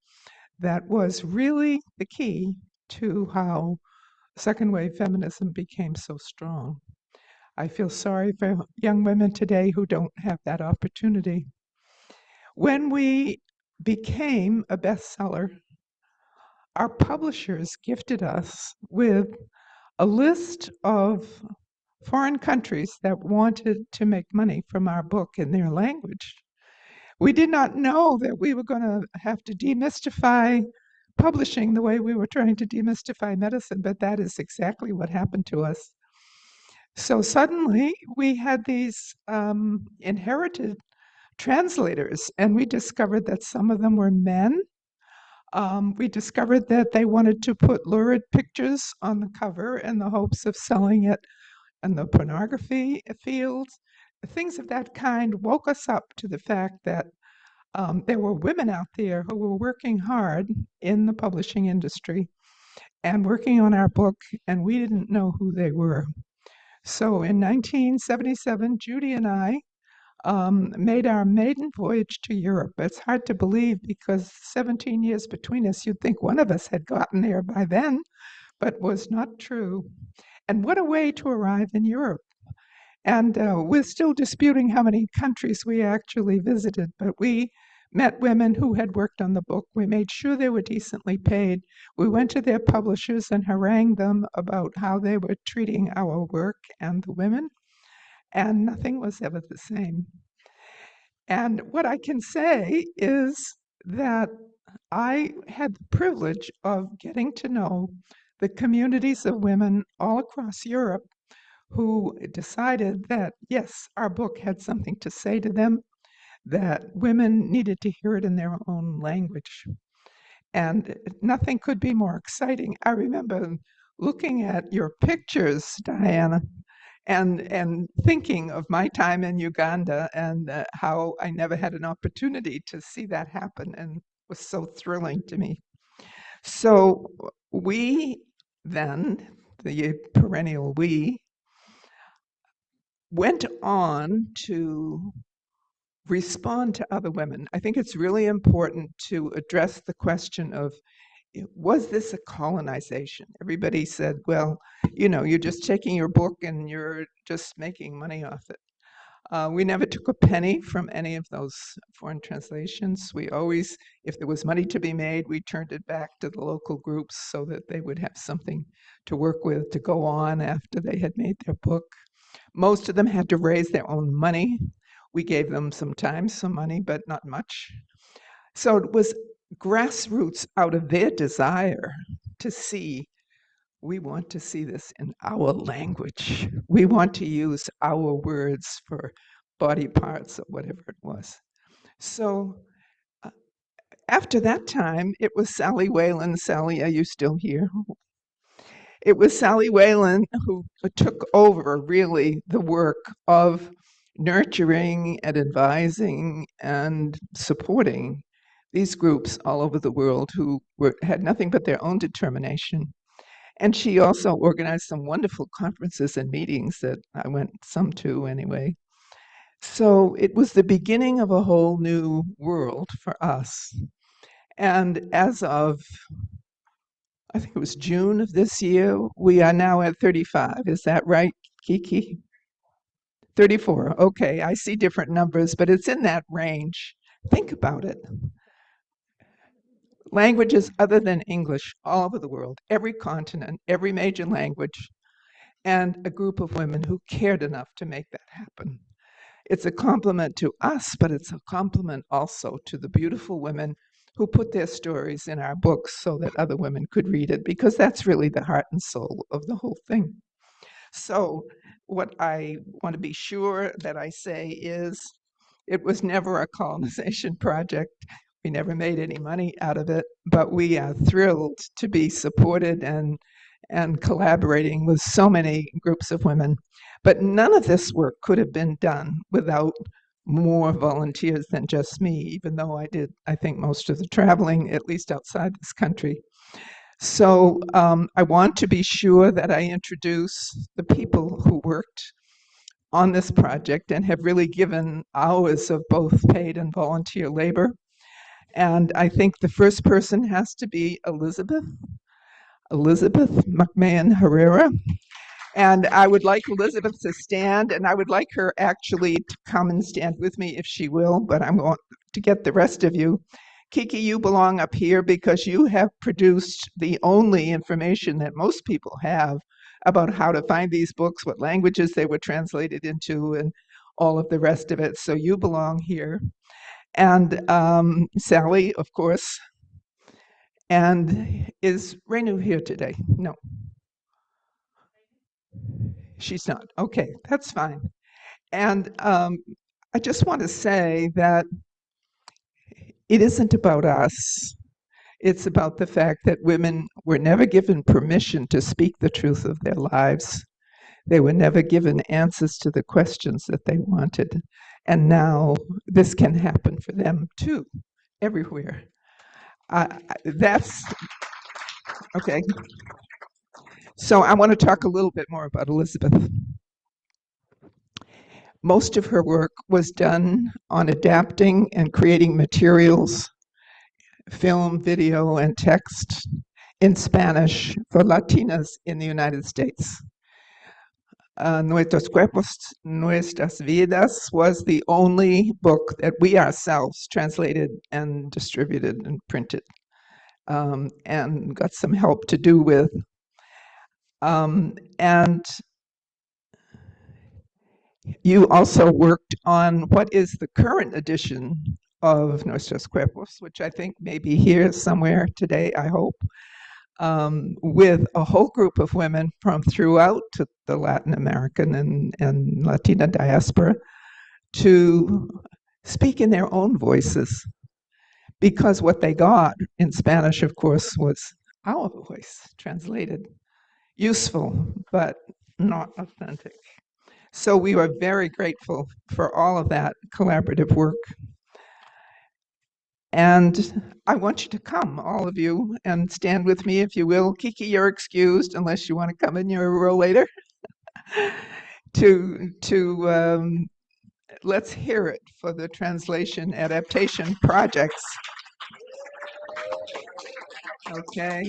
Speaker 4: that was really the key to how second wave feminism became so strong. I feel sorry for young women today who don't have that opportunity. When we became a bestseller, our publishers gifted us with a list of foreign countries that wanted to make money from our book in their language. We did not know that we were going to have to demystify publishing the way we were trying to demystify medicine, but that is exactly what happened to us. So suddenly we had these inherited translators, and we discovered that some of them were men. We discovered that they wanted to put lurid pictures on the cover in the hopes of selling it in the pornography field. Things of that kind woke us up to the fact that there were women out there who were working hard in the publishing industry and working on our book, and we didn't know who they were. So in 1977, Judy and I made our maiden voyage to Europe. It's hard to believe because 17 years between us, you'd think one of us had gotten there by then, but was not true. And what a way to arrive in Europe. And we're still disputing how many countries we actually visited, but we met women who had worked on the book. We made sure they were decently paid. We went to their publishers and harangued them about how they were treating our work and the women, and nothing was ever the same. And what I can say is that I had the privilege of getting to know the communities of women all across Europe who decided that, yes, our book had something to say to them, that women needed to hear it in their own language. And nothing could be more exciting. I remember looking at your pictures, Diana, and thinking of my time in Uganda and how I never had an opportunity to see that happen, and it was so thrilling to me. So we then, the perennial we, went on to respond to other women. I think it's really important to address the question of, was this a colonization? Everybody said, well, you're just taking your book and you're just making money off it. We never took a penny from any of those foreign translations. We always, if there was money to be made, we turned it back to the local groups so that they would have something to work with to go on after they had made their book. Most of them had to raise their own money. We gave them sometimes some money, but not much. So it was grassroots out of their desire to see, we want to see this in our language. We want to use our words for body parts or whatever it was. So after that time, it was Sally Whalen. Sally, are you still here? It was Sally Whalen who took over really the work of nurturing and advising and supporting these groups all over the world who had nothing but their own determination. And she also organized some wonderful conferences and meetings that I went some to anyway. So it was the beginning of a whole new world for us. And as of, I think it was June of this year, we are now at 35. Is that right, Kiki? 34. Okay, I see different numbers, but it's in that range. Think about it. Languages other than English all over the world, every continent, every major language, and a group of women who cared enough to make that happen. It's a compliment to us, but it's a compliment also to the beautiful women who put their stories in our books so that other women could read it, because that's really the heart and soul of the whole thing. So what I want to be sure that I say is it was never a colonization project. We never made any money out of it, but we are thrilled to be supported and collaborating with so many groups of women. But none of this work could have been done without more volunteers than just me, even though I did, I think, most of the traveling, at least outside this country. So I want to be sure that I introduce the people who worked on this project and have really given hours of both paid and volunteer labor. And I think the first person has to be Elizabeth McMahon Herrera. And I would like Elizabeth to stand, and I would like her actually to come and stand with me if she will, but I'm going to get the rest of you. Kiki, you belong up here because you have produced the only information that most people have about how to find these books, what languages they were translated into, and all of the rest of it. So you belong here. And Sally, of course. And is Renu here today? No. She's not. Okay, that's fine. And I just want to say that it isn't about us. It's about the fact that women were never given permission to speak the truth of their lives. They were never given answers to the questions that they wanted. And now this can happen for them too, everywhere. That's okay. So I want to talk a little bit more about Elizabeth. Most of her work was done on adapting and creating materials, film, video, and text in Spanish for Latinas in the United States. Nuestros Cuerpos, Nuestras Vidas was the only book that we ourselves translated and distributed and printed, and got some help to do with. And you also worked on what is the current edition of Nuestros Cuerpos, which I think may be here somewhere today, I hope, with a whole group of women from throughout the Latin American and Latina diaspora to speak in their own voices, because what they got in Spanish, of course, was our voice translated, useful, but not authentic. So we were very grateful for all of that collaborative work. And I want you to come, all of you, and stand with me if you will. Kiki, you're excused unless you want to come in your role later. Let's hear it for the translation adaptation projects. Okay.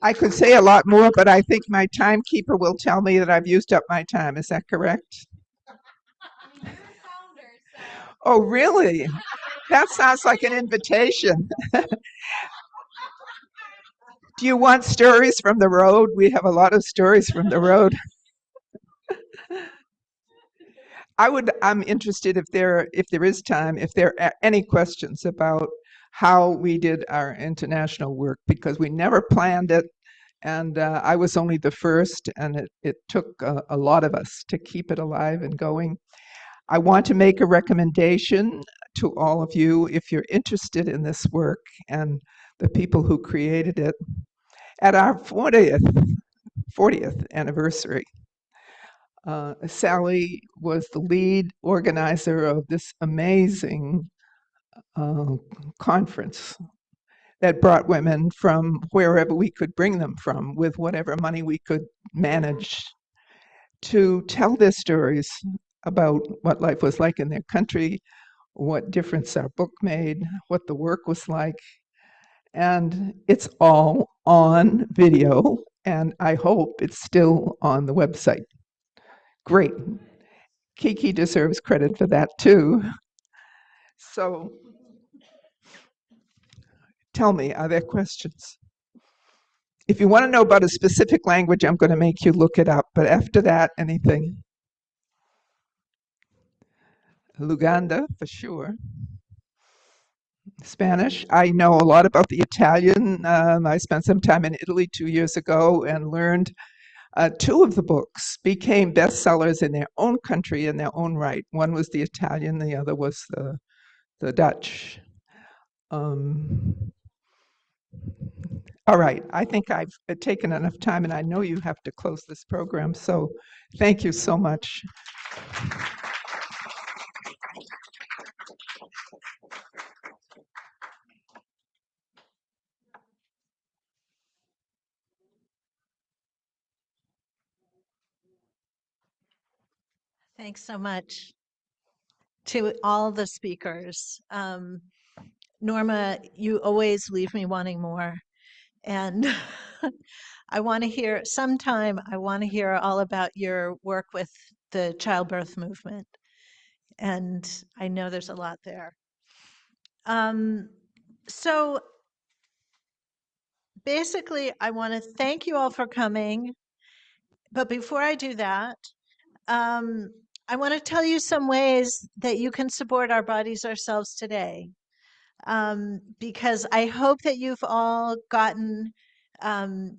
Speaker 4: I could say a lot more, but I think my timekeeper will tell me that I've used up my time. Is that correct? Oh, really? That sounds like an invitation. Do you want stories from the road? We have a lot of stories from the road. I'm interested if there is time, if there are any questions about how we did our international work, because we never planned it, and I was only the first, and it took a lot of us to keep it alive and going. I want to make a recommendation to all of you if you're interested in this work and the people who created it. At our 40th anniversary, Sally was the lead organizer of this amazing conference that brought women from wherever we could bring them from with whatever money we could manage to tell their stories about what life was like in their country, what difference our book made, what the work was like. And it's all on video, and I hope it's still on the website. Great. Kiki deserves credit for that too. So tell me, are there questions? If you want to know about a specific language, I'm going to make you look it up. But after that, anything? Luganda, for sure. Spanish. I know a lot about the Italian. I spent some time in Italy 2 years ago and learned 2 of the books became bestsellers in their own country in their own right. One was the Italian, the other was the Dutch. All right, I think I've taken enough time, and I know you have to close this program, so thank you so much.
Speaker 1: Thanks so much to all the speakers. Norma, you always leave me wanting more. And I want to hear, sometime I want to hear all about your work with the childbirth movement. And I know there's a lot there. So basically, I want to thank you all for coming. But before I do that, I want to tell you some ways that you can support Our Bodies, Ourselves today. Because I hope that you've all gotten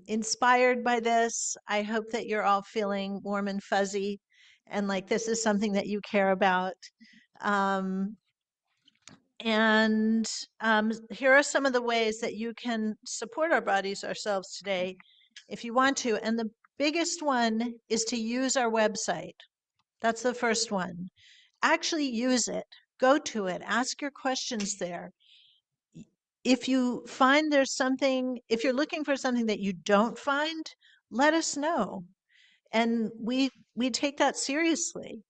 Speaker 1: inspired by this. I hope that you're all feeling warm and fuzzy and like this is something that you care about. Here are some of the ways that you can support Our Bodies, Ourselves today if you want to. And the biggest one is to use our website. That's the first one. Actually use it. Go to it. Ask your questions there. If you find there's something, if you're looking for something that you don't find, let us know. And we take that seriously.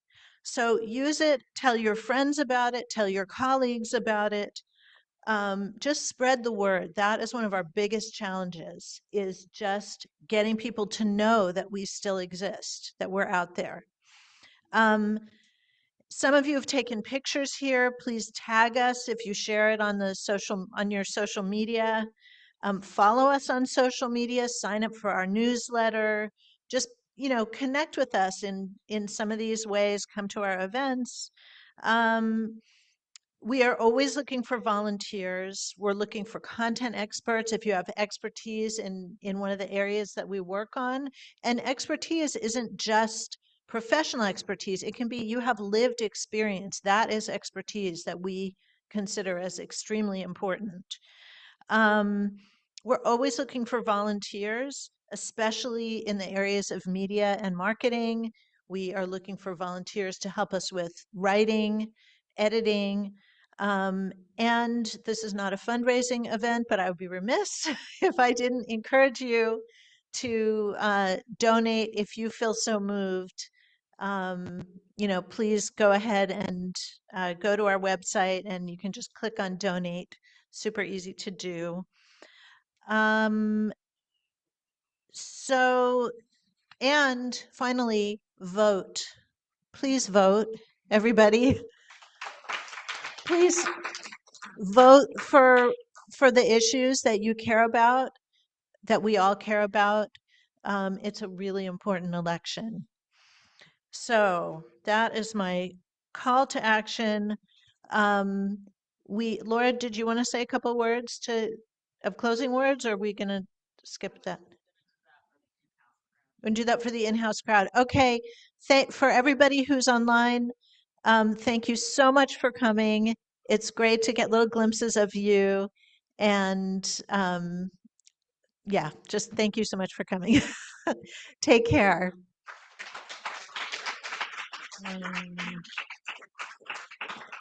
Speaker 1: So use it, tell your friends about it, tell your colleagues about it. Just spread the word. That is one of our biggest challenges, is just getting people to know that we still exist, that we're out there. Some of you have taken pictures here. Please tag us if you share it on your social media. Follow us on social media, sign up for our newsletter. Just, connect with us in some of these ways, come to our events. We are always looking for volunteers. We're looking for content experts if you have expertise in one of the areas that we work on. And expertise isn't just professional expertise. It can be you have lived experience. That is expertise that we consider as extremely important. We're always looking for volunteers, especially in the areas of media and marketing. We are looking for volunteers to help us with writing, editing, and this is not a fundraising event, but I would be remiss if I didn't encourage you to donate if you feel so moved. Please go ahead and go to our website and you can just click on donate. Super easy to do. And finally, vote. Please vote, everybody. Please vote for the issues that you care about, that we all care about. It's a really important election. So that is my call to action. Laura, did you want to say a couple words of closing words, or are we going to skip that? And do that for the in-house crowd. Okay, for everybody who's online, Thank you so much for coming. It's great to get little glimpses of you. And yeah, just thank you so much for coming. Take care.